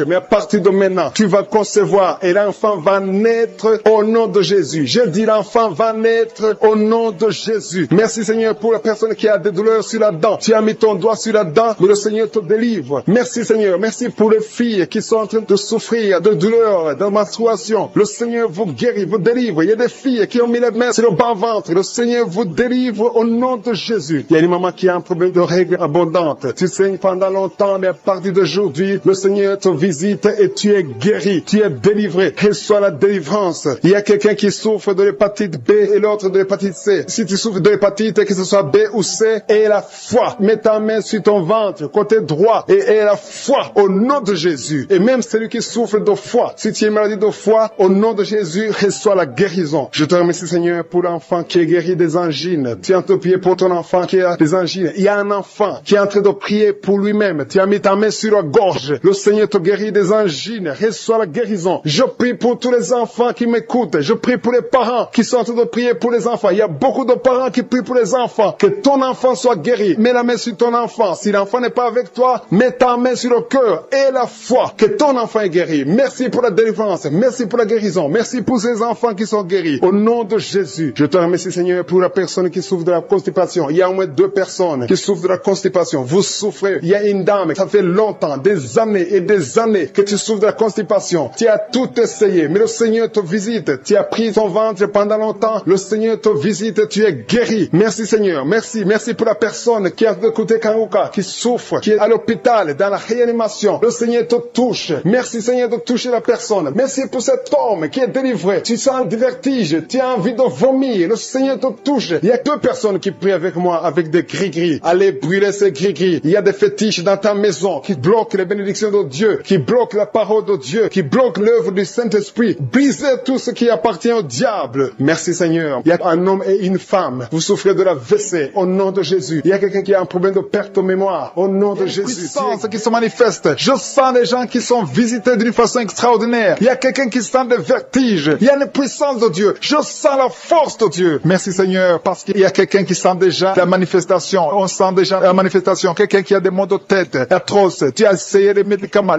Mais à partir de maintenant, tu vas concevoir et l'enfant va naître au nom de Jésus. Je dis l'enfant va naître au nom de Jésus. Merci Seigneur pour la personne qui a des douleurs sur la dent. Tu as mis ton doigt sur la dent, mais le Seigneur te délivre. Merci Seigneur. Merci pour les filles qui sont en train de souffrir de douleurs, de menstruation. Le Seigneur vous guérit, vous délivre. Il y a des filles qui ont mis les mains sur le bas-ventre. Le Seigneur vous délivre au nom de Jésus. Il y a une maman qui a un problème de règles abondantes. Tu saignes pendant longtemps, mais à partir d'aujourd'hui, le Seigneur te visite et tu es guéri. Tu es délivré. Reçois la délivrance. Il y a quelqu'un qui souffre de l'hépatite B et l'autre de l'hépatite C. Si tu souffres de l'hépatite, que ce soit B ou C, aie la foi. Mets ta main sur ton ventre, côté droit, et aie la foi au nom de Jésus. Et même celui qui souffre de foie, si tu es maladie de foie, au nom de Jésus, reçois la guérison. Je te remercie Seigneur pour l'enfant qui est guéri des angines. Tu es en train de prier pour ton enfant qui a des angines. Il y a un enfant qui est en train de prier pour lui-même. Tu as mis ta main sur la gorge. Le Seigneur te guérit des angines. Reçois la guérison. Je prie pour tous les enfants qui m'écoutent. Je prie pour les parents qui sont en train de prier pour les enfants. Il y a beaucoup de parents qui prient pour les enfants. Que ton enfant soit guéri. Mets la main sur ton enfant. Si l'enfant n'est pas avec toi, mets ta main sur le cœur et la foi. Que ton enfant est guéri. Merci pour la délivrance. Merci pour la guérison. Merci pour ces enfants qui sont guéris. Au nom de Jésus, je te remercie Seigneur pour la personne qui souffre de la constipation. Il y a au moins 2 personnes qui souffrent de la constipation. Vous souffrez. Il y a une dame, ça fait longtemps, des années et des années que tu souffres de la constipation. Tu as tout essayé, mais le Seigneur te visite. Tu as pris ton ventre pendant longtemps. Le Seigneur te visite. Tu es guéri. Merci Seigneur. Merci. Merci pour la personne qui a écouté Karuka, qui souffre, qui est à l'hôpital, dans la réanimation. Le Seigneur te touche. Merci Seigneur de toucher la personne. Merci pour cet homme qui est délivré. Tu sens des vertiges. Tu as envie de vomir. Le Seigneur te touche. Il y a 2 personnes qui prient avec moi avec des gris-gris. Allez brûler ces gris-gris. Il y a des fétiches dans ta maison qui bloquent les bénédictions de Dieu, qui bloquent la parole de Dieu, qui bloquent l'œuvre du Saint-Esprit. Brisez tout ce qui appartient au diable. Merci Seigneur. Il y a un homme et une femme. Vous souffrez de la WC au nom de Jésus. Il y a quelqu'un qui a un problème de perte de mémoire au nom de Jésus. Puissance qui se manifeste. Je sens des gens qui sont visités d'une façon extraordinaire. Il y a quelqu'un qui sent des vertiges. Il y a une puissance de Dieu. Je sens la force de Dieu. Merci Seigneur parce qu'il y a quelqu'un qui sent déjà la manifestation. On sent déjà la manifestation. Quelqu'un qui a des maux de tête atroces. Tu as essayé les médicaments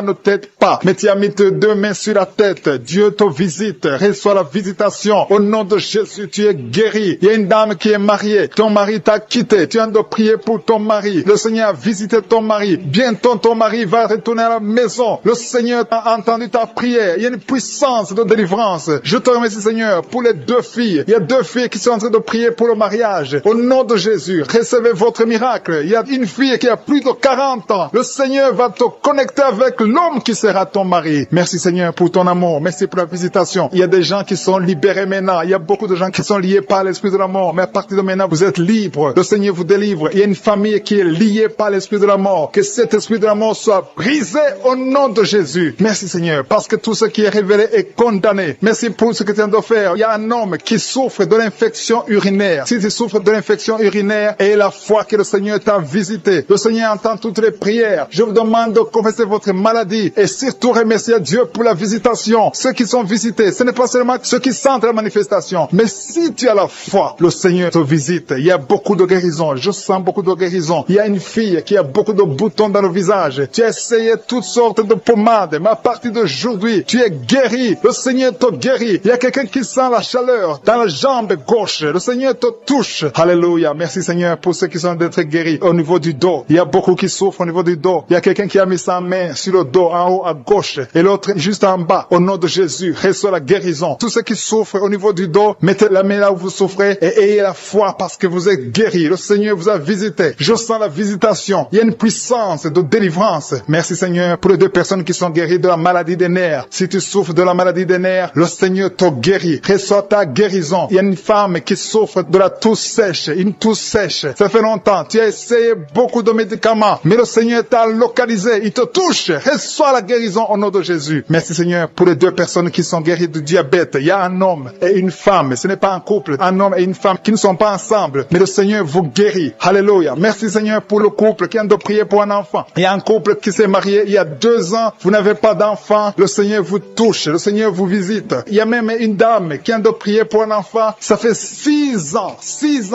ne t'aident pas. Mais tu as mis tes 2 mains sur la tête. Dieu te visite. Reçois la visitation. Au nom de Jésus, tu es guéri. Il y a une dame qui est mariée. Ton mari t'a quitté. Tu as de prier pour ton mari. Le Seigneur a visité ton mari. Bientôt ton mari va retourner à la maison. Le Seigneur a entendu ta prière. Il y a une puissance de délivrance. Je te remercie Seigneur pour les 2 filles. Il y a 2 filles qui sont en train de prier pour le mariage. Au nom de Jésus, recevez votre miracle. Il y a une fille qui a plus de 40 ans. Le Seigneur va te connecter avec l'homme qui sera ton mari. Merci Seigneur pour ton amour. Merci pour la visitation. Il y a des gens qui sont libérés maintenant. Il y a beaucoup de gens qui sont liés par l'esprit de la mort. Mais à partir de maintenant, vous êtes libres. Le Seigneur vous délivre. Il y a une famille qui est liée par l'esprit de la mort. Que cet esprit de la mort soit brisé au nom de Jésus. Merci Seigneur parce que tout ce qui est révélé est condamné. Merci pour ce que tu viens de faire. Il y a un homme qui souffre de l'infection urinaire. Si tu souffres de l'infection urinaire, aie la foi que le Seigneur t'a visité. Le Seigneur entend toutes les prières. Je vous demande de confesser votre maladie et surtout remercier Dieu pour la visitation. Ceux qui sont visités, ce n'est pas seulement ceux qui sentent la manifestation, mais si tu as la foi, le Seigneur te visite. Il y a beaucoup de guérison. Je sens beaucoup de guérison. Il y a une fille qui a beaucoup de boutons dans le visage. Tu as essayé toutes sortes de pommades, mais à partir d'aujourd'hui, tu es guéri. Le Seigneur te guérit. Il y a quelqu'un qui sent la chaleur dans la jambe gauche. Le Seigneur te touche. Alléluia. Merci Seigneur pour ceux qui sont d'être guéris au niveau du dos. Il y a beaucoup qui souffrent au niveau du dos. Il y a quelqu'un qui a mis sa main sur le dos en haut à gauche et l'autre juste en bas. Au nom de Jésus, reçois la guérison. Tous ceux qui souffrent au niveau du dos, mettez la main là où vous souffrez et ayez la foi parce que vous êtes guéris. Le Seigneur vous a visité. Je sens la visitation. Il y a une puissance de délivrance. Merci Seigneur pour les 2 personnes qui sont guéries de la maladie des nerfs. Si tu souffres de la maladie des nerfs, le Seigneur te guérit. Reçois ta guérison. Il y a une femme qui souffre de la toux sèche, une toux sèche. Ça fait longtemps. Tu as essayé beaucoup de médicaments, mais le Seigneur t'a localisé. Il te touche. Reçois la guérison au nom de Jésus. Merci Seigneur pour les 2 personnes qui sont guéries du diabète. Il y a un homme et une femme. Ce n'est pas un couple. Un homme et une femme qui ne sont pas ensemble, mais le Seigneur vous guérit. Alléluia. Merci Seigneur pour le couple qui vient de prier pour un enfant. Il y a un couple qui s'est marié il y a 2 ans, vous n'avez pas d'enfant, le Seigneur vous touche, le Seigneur vous visite. Il y a même une dame qui vient de prier pour un enfant, ça fait 6 ans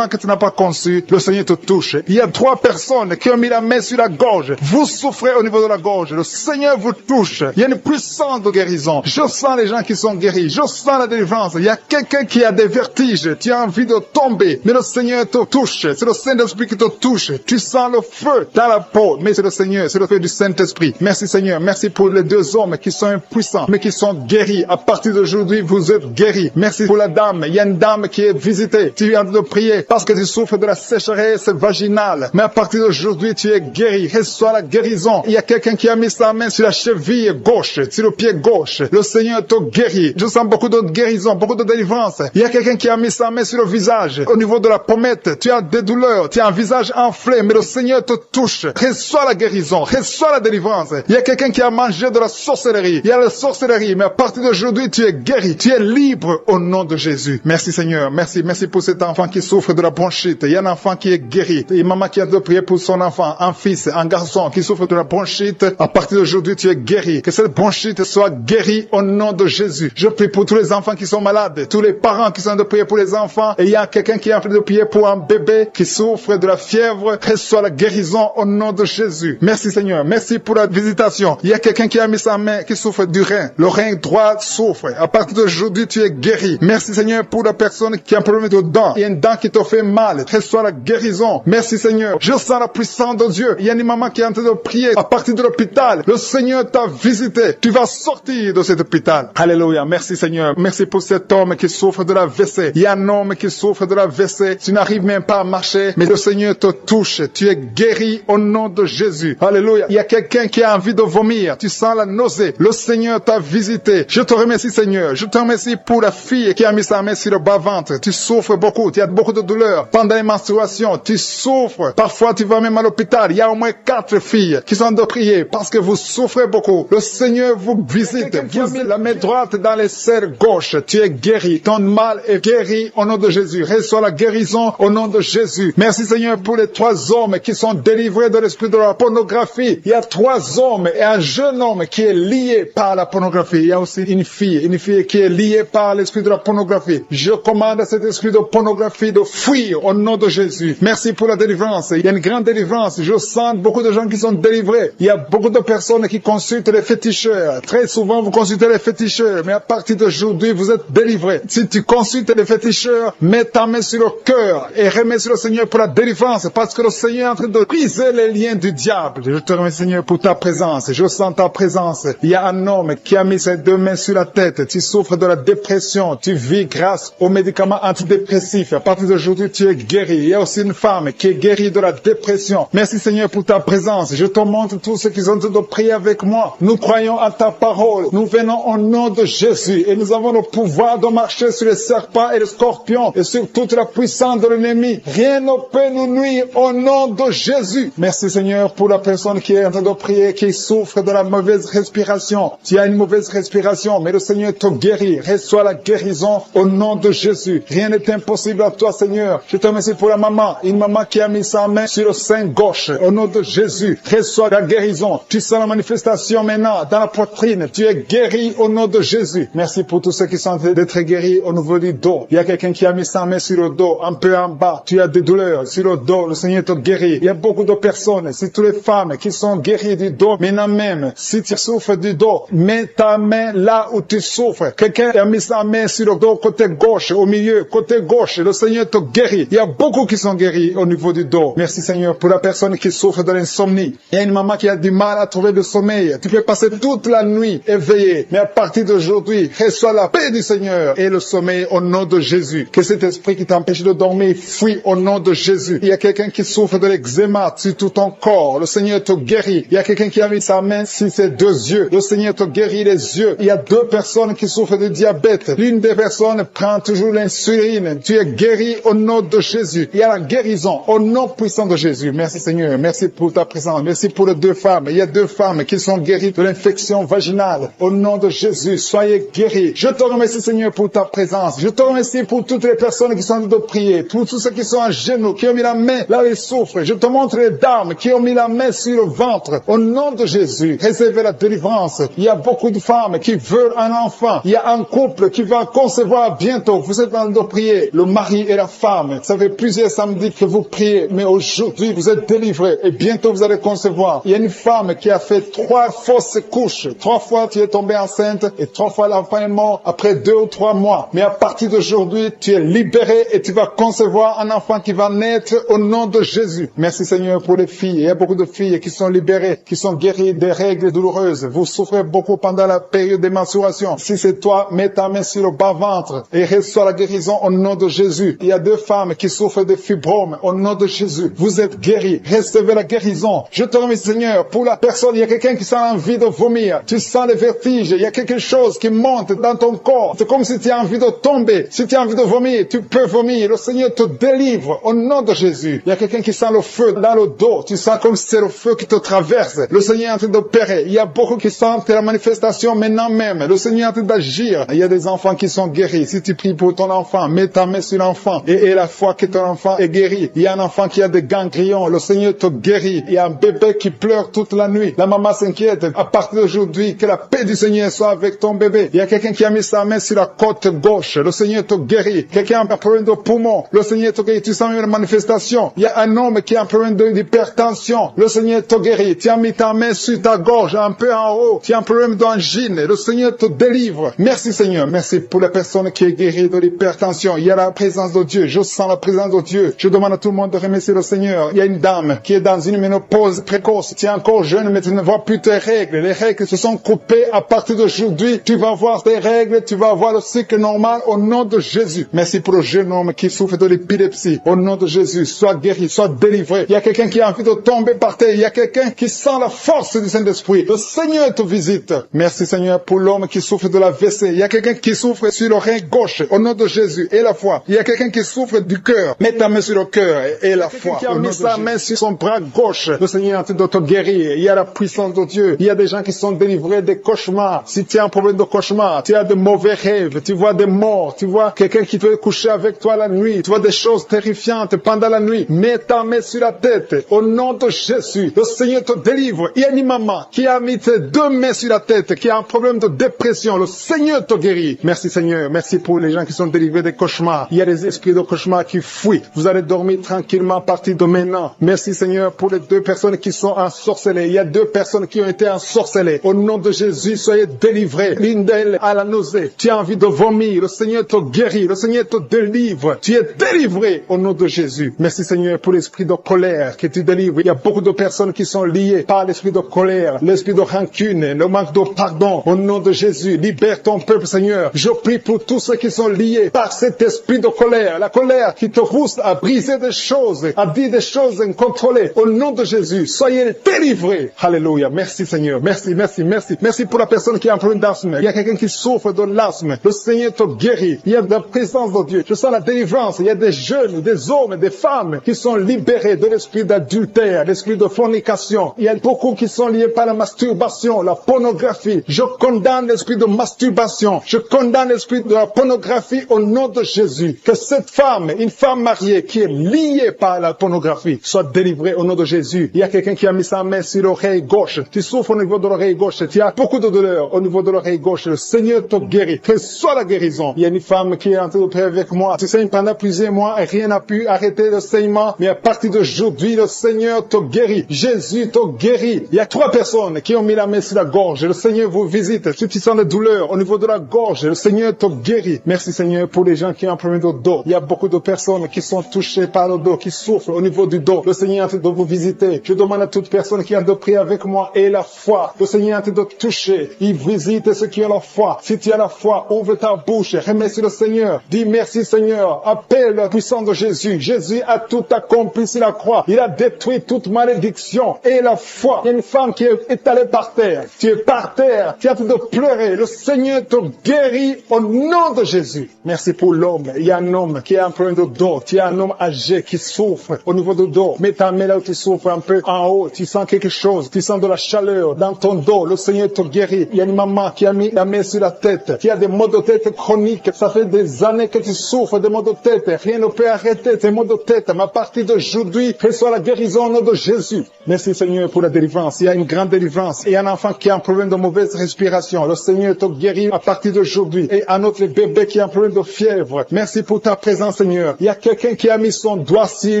que tu n'as pas conçu, le Seigneur te touche. Il y a 3 personnes qui ont mis la main sur la gorge, vous souffrez au niveau de la gorge, le Seigneur vous touche. Il y a une puissance de guérison. Je sens les gens qui sont guéris, je sens la délivrance. Il y a quelqu'un qui a des vertiges, tu as envie de tomber, mais le Seigneur te touche, c'est le Saint-Esprit qui te touche. Tu sens le feu dans la peau, mais c'est le Seigneur, c'est le feu du Saint-Esprit. Merci Seigneur, merci pour les 2 hommes qui sont impuissants, mais qui sont guéris. À partir d'aujourd'hui, vous êtes guéris. Merci pour la dame, il y a une dame qui est visitée, tu viens de prier parce que tu souffres de la sécheresse vaginale, mais à partir d'aujourd'hui, tu es guéri. Reçois la guérison. Il y a quelqu'un qui a mis sa main sur la cheville gauche, sur le pied gauche. Le Seigneur te guérit. Je sens beaucoup de guérison, beaucoup de délivrance. Il y a quelqu'un qui a mis sa main sur le visage, au niveau de la pommette. Tu as des douleurs, tu as un visage enflé, mais le Seigneur te touche. Reçois la guérison, reçois la délivrance. Il y a quelqu'un qui a mangé de la sorcellerie. Il y a la sorcellerie, mais à partir d'aujourd'hui, tu es guéri. Tu es libre au nom de Jésus. Merci Seigneur. Merci pour cet enfant qui souffre de la bronchite. Il y a un enfant qui est guéri. Et maman qui a de prier pour son enfant, un fils, un garçon qui souffre de la bronchite. À partir d'aujourd'hui, tu es guéri. Que cette bronchite soit guérie au nom de Jésus. Je prie pour tous les enfants qui sont malades, tous les parents qui sont de prier pour les enfants. Et il y a quelqu'un qui est en train de prier pour un bébé qui souffre de la fièvre. Reçois la guérison au nom de Jésus. Merci Seigneur. Merci pour la visitation. Il y a quelqu'un qui a mis sa main qui souffre du rein. Le rein droit souffre. À partir d'aujourd'hui, tu es guéri. Merci Seigneur pour la personne qui a un problème de dents. Il y a une dent qui te fait mal. Reçois la guérison. Merci Seigneur. Je sens la puissance de Dieu. Il y a une maman qui est en train de prier à partir de l'hôpital. Le Seigneur t'a visité. Tu vas sortir de cet hôpital. Alléluia. Merci Seigneur. Merci pour cet homme qui souffre de la WC. Il y a un homme qui souffre de la WC. Tu n'arrives même pas à marcher, mais le Seigneur te touche. Tu es guéri au nom de Jésus. Alléluia. Il y a quelqu'un qui a envie de vomir. Tu sens la nausée. Le Seigneur t'a visité. Je te remercie Seigneur. Je te remercie pour la fille qui a mis sa main sur le bas-ventre. Tu souffres beaucoup. Tu as beaucoup de douleurs. Pendant les menstruations, tu souffres. Parfois, tu vas même à l'hôpital. Il y a au moins 4 filles qui sont de prier parce que vous souffrez beaucoup. Le Seigneur vous visite. Vous mis la main droite dans les serres gauche. Tu es guéri. Ton mal est guéri au nom de Jésus. Reçois la guérison au nom de Jésus. Merci Seigneur pour les 3 hommes qui sont délivrés de l'esprit de la pornographie. Il y a 3 hommes et un jeune homme qui est lié par la pornographie. Il y a aussi une fille qui est liée par l'esprit de la pornographie. Je commande à cet esprit de pornographie de fuir au nom de Jésus. Merci pour la délivrance. Il y a une grande délivrance. Je sens beaucoup de gens qui sont délivrés. Il y a beaucoup de personnes qui consultent les féticheurs. Très souvent, vous consultez les féticheurs, mais à partir d'aujourd'hui, vous êtes délivrés. Si tu consultes les féticheurs, mets ta main sur le cœur et remercie le Seigneur pour la délivrance, parce que le Seigneur est en train de briser les liens du diable. Je te remercie Seigneur pour ta présence. Je sens ta présence. Il y a un homme qui a mis ses 2 mains sur la tête. Tu souffres de la dépression. Tu vis grâce aux médicaments antidépressifs. À partir d'aujourd'hui, tu es guéri. Il y a aussi une femme qui est guérie de la dépression. Merci Seigneur pour ta présence. Je te montre tous ceux qui sont en train de prier avec moi. Nous croyons à ta parole. Nous venons au nom de Jésus et nous avons le pouvoir de marcher sur les serpents et les scorpions et sur toute la puissance de l'ennemi. Rien ne peut nous nuire au nom de Jésus. Merci Seigneur pour la personne qui est en train de prier, qui souffre de la mauvaise respiration. Tu as une mauvaise respiration, mais le Seigneur te guérit. Reçois la guérison au nom de Jésus. Rien n'est impossible à toi Seigneur. Je te remercie pour la maman, une maman qui a mis sa main sur le sein gauche. Au nom de Jésus, reçois la guérison. Tu sens la manifestation maintenant dans la poitrine. Tu es guéri au nom de Jésus. Merci pour tous ceux qui sont en train d'être guéris au niveau du dos. Il y a quelqu'un qui a mis sa main sur le dos, un peu en bas. Tu as des douleurs sur le dos. Le Seigneur te guérit. Il y a beaucoup de personnes, c'est toutes les femmes qui sont guéries du dos. Maintenant même, si tu souffres du dos, mets ta main là où tu souffres. Quelqu'un a mis sa main sur le dos, côté gauche, au milieu, côté gauche. Le Seigneur te guérit. Il y a beaucoup qui sont guéris au niveau du dos. Merci Seigneur pour la personne qui souffre de l'insomnie. Il y a une maman qui a du mal à trouver le sommeil. Tu peux passer toute la nuit éveillé. Mais à partir d'aujourd'hui, reçois la paix du Seigneur et le sommeil au nom de Jésus. Que cet esprit qui t'empêche de dormir fuit au nom de Jésus. Il y a quelqu'un qui souffre de l'eczéma sur tout ton corps. Le Seigneur te guérit. Il y a quelqu'un qui a mis sa main sur ses 2 yeux. Le Seigneur te guérit les yeux. Il y a 2 personnes qui souffrent de diabète. L'une des personnes prend toujours l'insuline. Tu es guéri au nom de Jésus. Il y a la guérison au nom puissant de Jésus. Merci Seigneur. Merci pour ta présence. Merci pour les 2 femmes. Il y a 2 femmes qui sont guéries de l'infection vaginale. Au nom de Jésus, soyez guéris. Je te remercie Seigneur pour ta présence. Je te remercie pour toutes les personnes personnes qui sont en train de prier, tous ceux qui sont à genoux, qui ont mis la main là où ils souffrent. Je te montre les dames qui ont mis la main sur le ventre. Au nom de Jésus, réservez la délivrance. Il y a beaucoup de femmes qui veulent un enfant. Il y a un couple qui va concevoir bientôt. Vous êtes en train de prier, le mari et la femme. Ça fait plusieurs samedis que vous priez, mais aujourd'hui vous êtes délivrés et bientôt vous allez concevoir. Il y a une femme qui a fait 3 fausses couches. 3 fois tu es tombée enceinte et 3 fois l'enfant est mort après 2 ou 3 mois. Mais à partir d'aujourd'hui, tu es libéré et tu vas concevoir un enfant qui va naître au nom de Jésus. Merci Seigneur pour les filles. Il y a beaucoup de filles qui sont libérées, qui sont guéries des règles douloureuses. Vous souffrez beaucoup pendant la période des menstruations. Si c'est toi, mets ta main sur le bas-ventre et reçois la guérison au nom de Jésus. Il y a 2 femmes qui souffrent de fibromes au nom de Jésus. Vous êtes guéris. Recevez la guérison. Je te remercie Seigneur pour la personne. Il y a quelqu'un qui sent envie de vomir. Tu sens les vertiges. Il y a quelque chose qui monte dans ton corps. C'est comme si tu as envie de tomber. Si tu as envie de vomir, tu peux vomir. Le Seigneur te délivre au nom de Jésus. Il y a quelqu'un qui sent le feu dans le dos. Tu sens comme si c'est le feu qui te traverse. Le Seigneur est en train d'opérer. Il y a beaucoup qui sentent la manifestation maintenant même. Le Seigneur est en train d'agir. Il y a des enfants qui sont guéris. Si tu pries pour ton enfant, mets ta main sur l'enfant et la foi que ton enfant est guéri. Il y a un enfant qui a des ganglions. Le Seigneur te guérit. Il y a un bébé qui pleure toute la nuit. La maman s'inquiète. À partir d'aujourd'hui, que la paix du Seigneur soit avec ton bébé. Il y a quelqu'un qui a mis sa main sur la côte gauche. Le Seigneur te guérit. Quelqu'un a un problème de poumon. Le Seigneur te guérit. Tu sens une manifestation. Il y a un homme qui a un problème d'hypertension. Le Seigneur te guérit. Tu as mis ta main sur ta gorge, un peu en haut. Tu as un problème d'angine. Le Seigneur te délivre. Merci Seigneur. Merci pour la personne qui est guérie de l'hypertension. Il y a la présence de Dieu. Je sens la présence de Dieu. Je demande à tout le monde de remercier le Seigneur. Il y a une dame qui est dans une ménopause précoce. Tu es encore jeune, mais tu ne vois plus tes règles. Les règles se sont coupées. À partir d'aujourd'hui, tu vas voir tes règles. Tu vas voir le cycle normal au nom de Jésus. Merci pour le jeune homme qui souffre de l'épilepsie. Au nom de Jésus, sois guéri, sois délivré. Il y a quelqu'un qui a envie de tomber par terre. Il y a quelqu'un qui sent la force du Saint-Esprit. Le Seigneur te visite. Merci Seigneur pour l'homme qui souffre de la WC. Il y a quelqu'un qui souffre sur l'oreille gauche. Au nom de Jésus et la foi. Il y a quelqu'un qui souffre du cœur. Mets ta main sur le cœur et la foi. Qui a mis sa main sur son bras gauche. Le Seigneur est en train de te guérir. Il y a la puissance de Dieu. Il y a des gens qui sont délivrés des cauchemars. Si tu as un problème de cauchemar, tu as de mauvais rêves, tu vois des morts, tu vois quelqu'un qui veut coucher avec toi la nuit, tu vois des choses terrifiantes pendant la nuit. Mets ta main sur la tête. Au nom de Jésus, le Seigneur te délivre. Il y a une maman qui a mis ses 2 mains sur la tête, qui a un problème de dépression. Le Seigneur te guérit. Merci Seigneur. Merci pour les gens qui sont délivrés des cauchemars. Il y a des esprits de cauchemar qui fuient. Vous allez dormir tranquillement à partir de maintenant. Merci Seigneur pour les 2 personnes qui sont ensorcelées. Il y a 2 personnes qui ont été ensorcelées. Au nom de Jésus, soyez délivrés. L'une d'elles a la nausée. Tu as envie de vomir. Le Seigneur te guérit. Le Seigneur te délivre. Tu es délivré au nom de Jésus. Merci Seigneur pour l'esprit de colère que tu délivres. Il y a beaucoup de personnes qui sont liées par l'esprit de colère, l'esprit de rancune, le manque de pardon. Au nom de Jésus, libère ton peuple Seigneur. Je prie pour tous ceux qui sont liés par cet esprit de colère. La colère qui te pousse à briser des choses, à dire des choses incontrôlées. Au nom de Jésus, soyez délivrés. Alléluia. Merci Seigneur. Merci, merci, merci. Merci pour la personne qui a un problème d'asthme. Il y a quelqu'un qui souffre de l'asthme. Le Seigneur te guérit. Il y a la présence de Dieu. Je sens la délivrance. Il y a des jeunes, des hommes, des femmes qui sont libérés de l'esprit d'adultère, l'esprit de fornication. Il y a beaucoup qui sont liés par la masturbation, la pornographie. Je condamne l'esprit de masturbation. Je condamne l'esprit de la pornographie au nom de Jésus. Que cette femme, une femme mariée qui est liée par la pornographie, soit délivrée au nom de Jésus. Il y a quelqu'un qui a mis sa main sur l'oreille gauche. Tu souffres au niveau de l'oreille gauche. Tu as beaucoup de douleur au niveau de l'oreille gauche. Le Seigneur te guérit. Reçois la guérison. Il y a une femme qui est en train de prier avec moi. Tu saignes pendant plusieurs mois et rien n'a pu arrêter le saignement. Mais à partir d'aujourd'hui, le Seigneur te guérit. Jésus te guérit. Il y a 3 personnes qui ont mis la main sur la gorge. Le Seigneur vous visite. Si tu sens des douleurs au niveau de la gorge, le Seigneur te guérit. Merci Seigneur pour les gens qui ont un problème de dos. Il y a beaucoup de personnes qui sont touchées par le dos, qui souffrent au niveau du dos. Le Seigneur est en train de vous visiter. Je demande à toute personne qui a de prier avec moi et la foi. Le Seigneur est en train de toucher. Il visite ceux qui ont la foi. Si tu as la foi, ouvre ta bouche. Remercie le Seigneur. Dis merci Seigneur. Appelle la puissance de Jésus. Jésus a tout accompli sur la croix. Il a détruit toute malédiction. Et la foi. Il y a une femme qui est étalée par terre. Tu es par terre. Tu es en train de pleurer. Le Seigneur te guérit au nom de Jésus. Merci pour l'homme. Il y a un homme qui a un problème de dos. Tu as un homme âgé qui souffre au niveau du dos. Mets ta main là où tu souffres un peu en haut. Tu sens quelque chose. Tu sens de la chaleur dans ton dos. Le Seigneur te guérit. Il y a une maman qui a mis la main sur la tête. Tu as des maux de tête chroniques. Ça fait des années que tu souffres. souffre de maux de tête, rien ne peut arrêter tes maux de tête. Mais à partir d'aujourd'hui, reçois la guérison au nom de Jésus. Merci Seigneur pour la délivrance. Il y a une grande délivrance. Il y a un enfant qui a un problème de mauvaise respiration. Le Seigneur te guérit à partir d'aujourd'hui. Et un autre bébé qui a un problème de fièvre. Merci pour ta présence Seigneur. Il y a quelqu'un qui a mis son doigt sur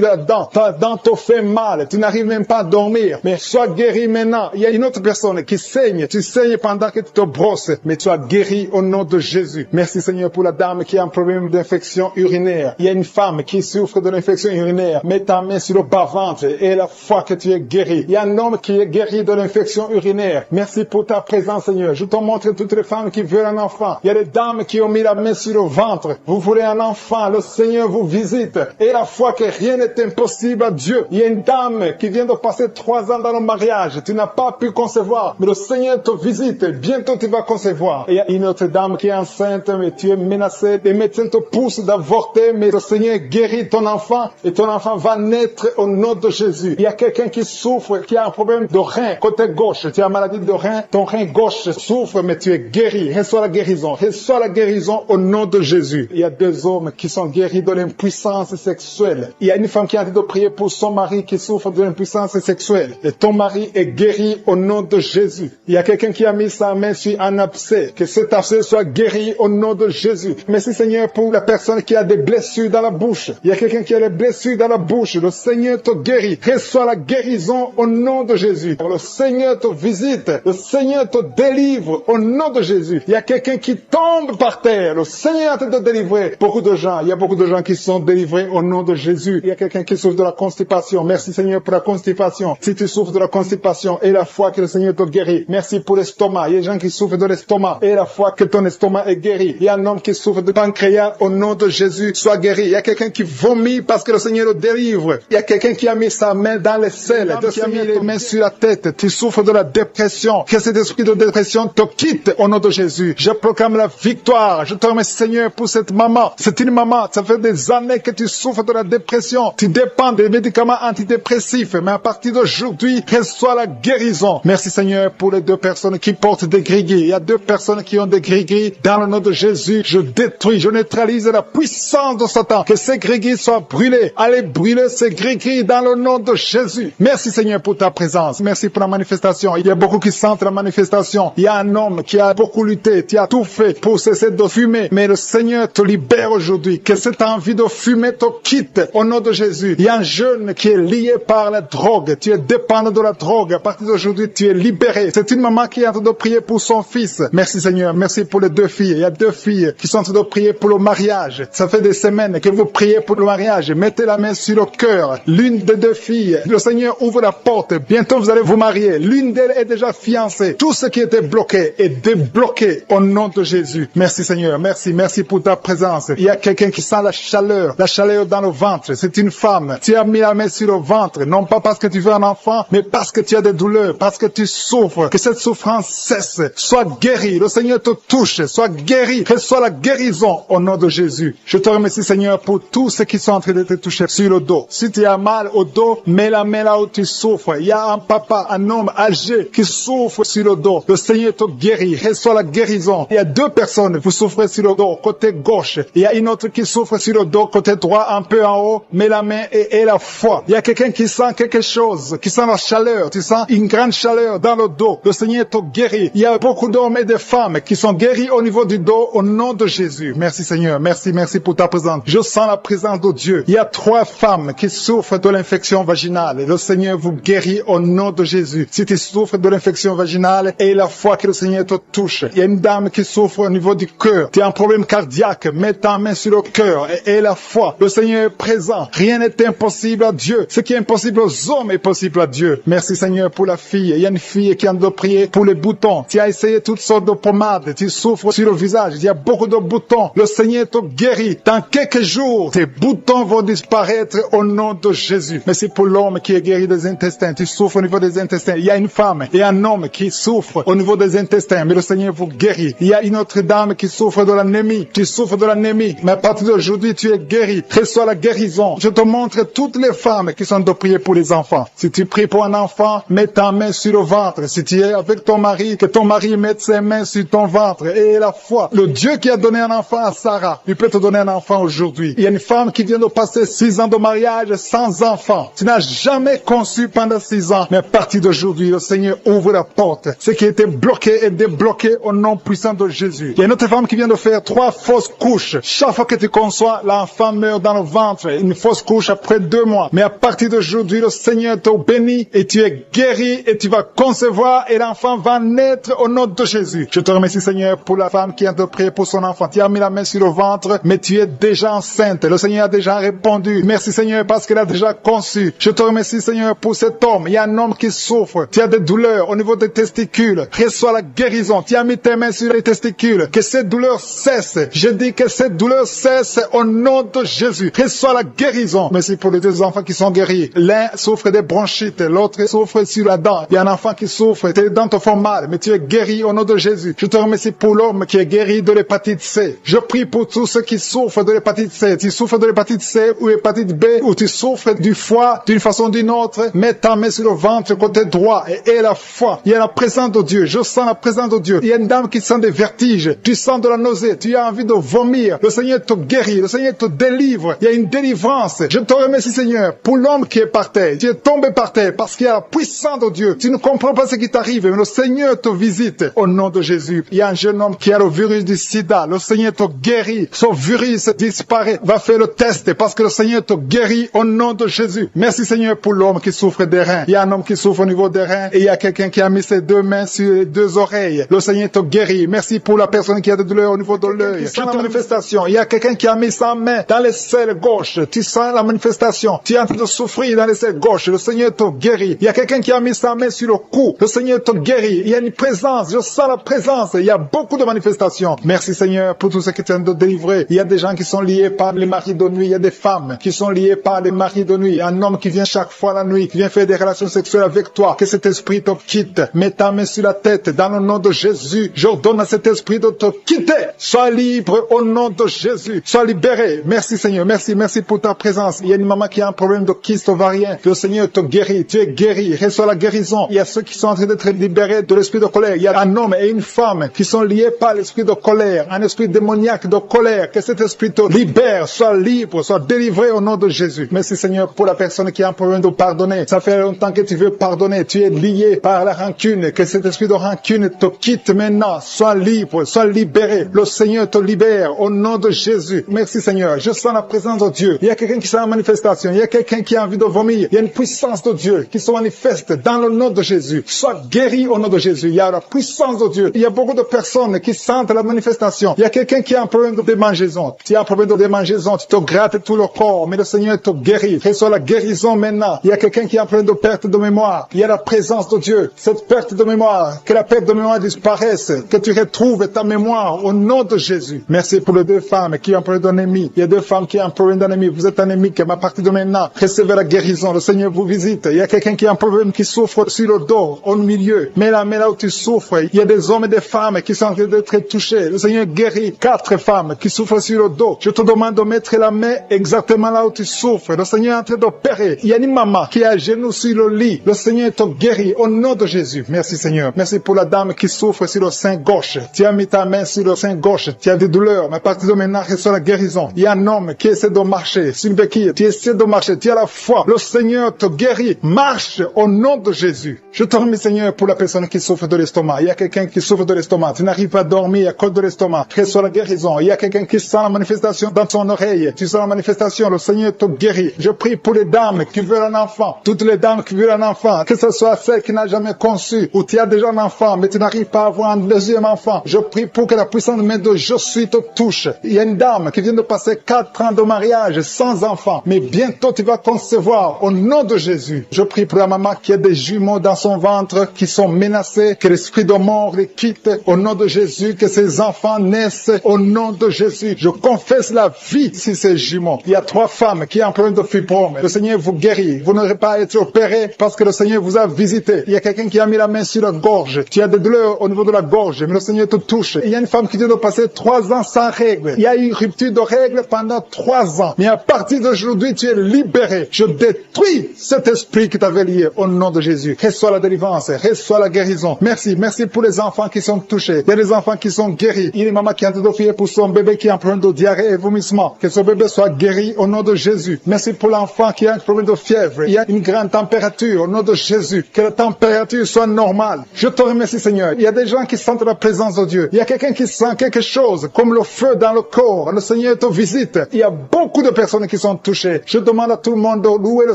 la dent. Ta dent te fait mal. Tu n'arrives même pas à dormir. Mais sois guéri maintenant. Il y a une autre personne qui saigne. Tu saignes pendant que tu te brosses. Mais tu as guéri au nom de Jésus. Merci Seigneur pour la dame qui a un problème d'infection urinaire. Il y a une femme qui souffre de l'infection urinaire. Mets ta main sur le bas-ventre et la foi que tu es guéri. Il y a un homme qui est guéri de l'infection urinaire. Merci pour ta présence Seigneur. Je te montre toutes les femmes qui veulent un enfant. Il y a des dames qui ont mis la main sur le ventre. Vous voulez un enfant. Le Seigneur vous visite. Et la foi que rien n'est impossible à Dieu. Il y a une dame qui vient de passer 3 ans dans le mariage. Tu n'as pas pu concevoir. Mais le Seigneur te visite. Bientôt tu vas concevoir. Et il y a une autre dame qui est enceinte, mais tu es menacée. Les médecins te poussent d'avorter, mais le Seigneur guérit ton enfant et ton enfant va naître au nom de Jésus. Il y a quelqu'un qui souffre, qui a un problème de rein, côté gauche. Tu as une maladie de rein, ton rein gauche souffre, mais tu es guéri. Reçois la guérison. Reçois la guérison au nom de Jésus. Il y a 2 hommes qui sont guéris de l'impuissance sexuelle. Il y a une femme qui a envie de prier pour son mari qui souffre de l'impuissance sexuelle. Et ton mari est guéri au nom de Jésus. Il y a quelqu'un qui a mis sa main sur un abcès. Que cet abcès soit guéri au nom de Jésus. Merci Seigneur pour la personne qui a des blessures dans la bouche. Il y a quelqu'un qui a des blessures dans la bouche. Le Seigneur te guérit. Reçois la guérison au nom de Jésus. Le Seigneur te visite. Le Seigneur te délivre au nom de Jésus. Il y a quelqu'un qui tombe par terre. Le Seigneur te délivrer. Beaucoup de gens. Il y a beaucoup de gens qui sont délivrés au nom de Jésus. Il y a quelqu'un qui souffre de la constipation. Merci Seigneur pour la constipation. Si tu souffres de la constipation et la foi que le Seigneur te guérit. Merci pour l'estomac. Il y a des gens qui souffrent de l'estomac et la foi que ton estomac est guéri. Il y a un homme qui souffre de pancréas au nom de Jésus. Sois guéri. Il y a quelqu'un qui vomit parce que le Seigneur le délivre. Il y a quelqu'un qui a mis sa main dans les selles. Qui a mis les mains sur la tête. Tu souffres de la dépression. Que cet esprit de dépression te quitte au nom de Jésus. Je proclame la victoire. Je te remercie Seigneur pour cette maman. C'est une maman. Ça fait des années que tu souffres de la dépression. Tu dépends des médicaments antidépressifs. Mais à partir d'aujourd'hui, reçois la guérison. Merci Seigneur pour les 2 personnes qui portent des gris-gris. Il y a 2 personnes qui ont des gris-gris. Dans le nom de Jésus, je détruis, je neutralise la puissance de Satan. Que ces gris-gris soient brûlés. Allez brûler ces gris-gris dans le nom de Jésus. Merci Seigneur pour ta présence. Merci pour la manifestation. Il y a beaucoup qui sentent la manifestation. Il y a un homme qui a beaucoup lutté. Tu as tout fait pour cesser de fumer. Mais le Seigneur te libère aujourd'hui. Que cette envie de fumer te quitte au nom de Jésus. Il y a un jeune qui est lié par la drogue. Tu es dépendant de la drogue. À partir d'aujourd'hui, tu es libéré. C'est une maman qui est en train de prier pour son fils. Merci Seigneur. Merci pour les 2 filles. Il y a 2 filles qui sont en train de prier pour le mariage. Ça fait des semaines que vous priez pour le mariage. Mettez la main sur le cœur. L'une des 2 filles, le Seigneur ouvre la porte. Bientôt vous allez vous marier. L'une d'elles est déjà fiancée. Tout ce qui était bloqué est débloqué au nom de Jésus. Merci Seigneur. Merci. Merci pour ta présence. Il y a quelqu'un qui sent la chaleur dans le ventre. C'est une femme. Tu as mis la main sur le ventre. Non pas parce que tu veux un enfant, mais parce que tu as des douleurs, parce que tu souffres. Que cette souffrance cesse. Sois guéri. Le Seigneur te touche. Sois guéri. Reçois la guérison au nom de Jésus. Je te remercie Seigneur pour tous ceux qui sont en train de te toucher sur le dos. Si tu as mal au dos, mets la main là où tu souffres. Il y a un papa, un homme âgé qui souffre sur le dos. Le Seigneur te guérit. Reçois la guérison. Il y a 2 personnes, vous souffrez sur le dos, côté gauche. Il y a une autre qui souffre sur le dos, côté droit, un peu en haut. Mets la main et la foi. Il y a quelqu'un qui sent quelque chose, qui sent la chaleur. Tu sens une grande chaleur dans le dos. Le Seigneur te guérit. Il y a beaucoup d'hommes et de femmes qui sont guéris au niveau du dos au nom de Jésus. Merci Seigneur. Merci pour ta présence. Je sens la présence de Dieu. Il y a 3 femmes qui souffrent de l'infection vaginale. Le Seigneur vous guérit au nom de Jésus. Si tu souffres de l'infection vaginale, et la foi que le Seigneur te touche. Il y a une dame qui souffre au niveau du cœur. Tu as un problème cardiaque. Mets ta main sur le cœur et la foi. Le Seigneur est présent. Rien n'est impossible à Dieu. Ce qui est impossible aux hommes est possible à Dieu. Merci Seigneur pour la fille. Il y a une fille qui a de prier pour les boutons. Tu as essayé toutes sortes de pommades. Tu souffres sur le visage. Il y a beaucoup de boutons. Le Seigneur te guérit. Dans quelques jours, tes boutons vont disparaître au nom de Jésus. Merci pour l'homme qui est guéri des intestins. Tu souffres au niveau des intestins. Il y a une femme et un homme qui souffrent au niveau des intestins. Mais le Seigneur vous guérit. Il y a une autre dame qui souffre de l'anémie. Tu souffres de l'anémie. Mais à partir d'aujourd'hui, tu es guéri. Reçois la guérison. Je te montre toutes les femmes qui sont de prier pour les enfants. Si tu pries pour un enfant, mets ta main sur le ventre. Si tu es avec ton mari, que ton mari mette ses mains sur ton ventre. Et la foi. Le Dieu qui a donné un enfant à Sarah, il peut te donner un enfant aujourd'hui. Il y a une femme qui vient de passer 6 ans de mariage sans enfant. Tu n'as jamais conçu pendant 6 ans. Mais à partir d'aujourd'hui, le Seigneur ouvre la porte. Ce qui était bloqué est débloqué au nom puissant de Jésus. Il y a une autre femme qui vient de faire 3 fausses couches. Chaque fois que tu conçois, l'enfant meurt dans le ventre. Une fausse couche après 2 mois. Mais à partir d'aujourd'hui, le Seigneur te bénit et tu es guéri et tu vas concevoir et l'enfant va naître au nom de Jésus. Je te remercie, Seigneur, pour la femme qui a de prier pour son enfant. Tu as mis la main sur le ventre, mais tu es déjà enceinte. Le Seigneur a déjà répondu. Merci, Seigneur, parce qu'elle a déjà conçu. Je te remercie, Seigneur, pour cet homme. Il y a un homme qui souffre. Tu as des douleurs au niveau des testicules. Reçois la guérison. Tu as mis tes mains sur les testicules. Que cette douleur cesse. Je dis que cette douleur cesse au nom de Jésus. Reçois la guérison. Merci pour les 2 enfants qui sont guéris. L'un souffre des bronchites, l'autre souffre sur la dent. Il y a un enfant qui souffre. Tes dents te font mal, mais tu es guéri au nom de Jésus. Je te remercie pour l'homme qui est guéri de l'hépatite C. Je prie pour tous ceux qui souffrent de l'hépatite C. Tu souffres de l'hépatite C ou l'hépatite B, ou tu souffres du foie d'une façon ou d'une autre, mets ta main sur le ventre côté droit et aie la foi. Il y a la présence de Dieu. Je sens la présence de Dieu. Il y a une dame qui sent des vertiges. Tu sens de la nausée. Tu as envie de vomir. Le Seigneur te guérit. Le Seigneur te délivre. Il y a une délivrance. Je te remercie, Seigneur, pour l'homme qui est par terre. Tu es tombé par terre parce qu'il y a la puissance de Dieu. Tu ne comprends pas ce qui t'arrive, mais le Seigneur te visite au nom de Jésus. Il y a un jeune homme qui a le virus du sida. Le Seigneur te guérit. Son virus disparaît. Va faire le test parce que le Seigneur te guérit au nom de Jésus. Merci, Seigneur, pour l'homme qui souffre des reins. Il y a un homme qui souffre au niveau des reins et il y a quelqu'un qui a mis ses 2 mains sur les 2 oreilles. Le Seigneur te guérit. Merci pour la personne qui a des douleurs au niveau de l'œil. Tu sens la manifestation. Il y a quelqu'un qui a mis sa main dans les selles gauches. Tu sens la manifestation. Tu es en train de souffrir dans les selles gauches. Le Seigneur te guérit. Il y a quelqu'un qui a mis sa main sur le cou. Le Seigneur te guérit. Il y a une présence. Je sens la présence. Il y a beaucoup de manifestations. Merci, Seigneur, pour tout ce que tu viens de délivrer. Il y a des gens qui sont liés par les maris de nuit. Il y a des femmes qui sont liées par les maris de nuit. Un homme qui vient chaque fois la nuit, qui vient faire des relations sexuelles avec toi. Que cet esprit te quitte. Mets ta main sur la tête. Dans le nom de Jésus, j'ordonne à cet esprit de te quitter. Sois libre au nom de Jésus. Sois libéré. Merci, Seigneur. Merci, merci pour ta présence. Il y a une maman qui a un problème de kyste ovarien. Le Seigneur te guérit. Tu es guéri. Reçois la guérison. Il y a ceux qui sont en train d'être libérés de l'esprit de colère. Il y a un homme et une femme qui sont liés par l'esprit de colère. Un esprit démoniaque de colère. Que cet esprit te libère. Sois libre. Sois délivré au nom de Jésus. Merci, Seigneur, pour la personne qui a un problème de pardonner. Ça fait longtemps que tu veux pardonner. Tu es lié par la rancune. Que cet esprit de rancune te quitte maintenant. Sois libre. Sois libéré. Le Seigneur te libère au nom de Jésus. Merci, Seigneur. Je sens la présence de Dieu. Il y a quelqu'un qui sent la manifestation. Il y a quelqu'un qui a envie de vomir. Il y a une puissance de Dieu qui se manifeste dans le nom de Jésus. Sois guéri au nom de Jésus. Il y a la puissance de Dieu. Il y a beaucoup de personnes qui sentent la manifestation. Il y a quelqu'un qui a un problème de démangeaison. Tu as un problème de démangeaison. Tu te grattes tout le corps, mais le Seigneur te guérit. Reçois la guérison maintenant. Il y a quelqu'un qui a un problème de perte de mémoire. Il y a la présence de Dieu. Cette perte de mémoire, que la perte de mémoire disparaisse, que tu retrouves ta mémoire au nom de Jésus. Merci pour les 2 femmes qui ont un problème d'anémie. Il y a 2 femmes qui ont un problème d'anémie. Vous êtes anémique, mais à partir de maintenant, recevez la guérison. Le Seigneur vous visite. Il y a quelqu'un qui a un problème qui souffre sur le dos, au milieu. Mais là où tu souffres, il y a des hommes et des femmes qui sont en train d'être touchés. Le Seigneur guérit 4 femmes qui souffrent sur le dos. Je te demande de mettre la main exactement là où tu souffres. Le Seigneur est en train d'opérer. Il y a une maman qui est à genoux sur le lit. Le Seigneur te guérit au nom de Jésus. Merci, Seigneur. Merci pour la dame qui souffre sur le sein gauche. Tu as mis ta main sur le sein gauche. Tu as des douleurs, mais à partir de maintenant, reçois la guérison. Il y a un homme qui essaie de marcher sur une béquille. Tu essaies de marcher. Tu as la foi. Le Seigneur te guérit. Marche au nom de Jésus. Je te remercie, Seigneur, pour la personne qui souffre de l'estomac. Il y a quelqu'un qui souffre de l'estomac. Tu n'arrives pas à dormir à cause de l'estomac. Reçois la guérison. Il y a quelqu'un qui sent la manifestation dans son oreille. Tu sens la manifestation. Le Seigneur te guérit. Je prie pour les dames qui veulent un enfant. Toutes les dames qui veulent un enfant. Que ce soit celle qui n'a jamais conçu ou tu as déjà un enfant, mais tu n'arrives pas à avoir un 2e enfant. Je prie pour que la puissance de main de Je suis te touche. Il y a une dame qui vient de passer 4 ans de mariage sans enfant. Mais bientôt tu vas concevoir au nom de Jésus. Je prie pour la maman qui a des jumeaux dans son ventre qui sont menacés. Que l'esprit de mort les quitte au nom de Jésus. Que ces enfants naissent au nom de Jésus. Je confesse la vie sur ces jumeaux. Il y a 3 femmes qui ont un problème de fibrome. Le Seigneur vous guérit. Vous n'aurez pas à être opéré parce que le Seigneur vous a visité. Il y a quelqu'un qui a mis la main sur la gorge. Tu as des douleurs au niveau de la gorge, mais le Seigneur te touche. Il y a une femme qui vient de passer 3 ans sans règles. Il y a eu une rupture de règles pendant 3 ans. Mais à partir d'aujourd'hui, tu es libéré. Je détruis cet esprit qui t'avait lié au nom de Jésus. Reçois la délivrance, reçois la guérison. Merci, merci pour les enfants qui sont touchés. Il y a des enfants qui sont guéris. Il y a une maman qui est en train de prier pour son bébé qui est en problème de diarrhée et vomissement. Que ce bébé soit guéri au nom de Jésus. Merci pour l'enfant qui a un problème de fièvre. Il y a une grande température au nom de Jésus. Que la température soit normale. Je te remercie, Seigneur. Il y a des gens qui sentent la présence de Dieu. Il y a quelqu'un qui sent quelque chose, comme le feu dans le corps. Le Seigneur te visite. Il y a beaucoup de personnes qui sont touchées. Je demande à tout le monde de louer le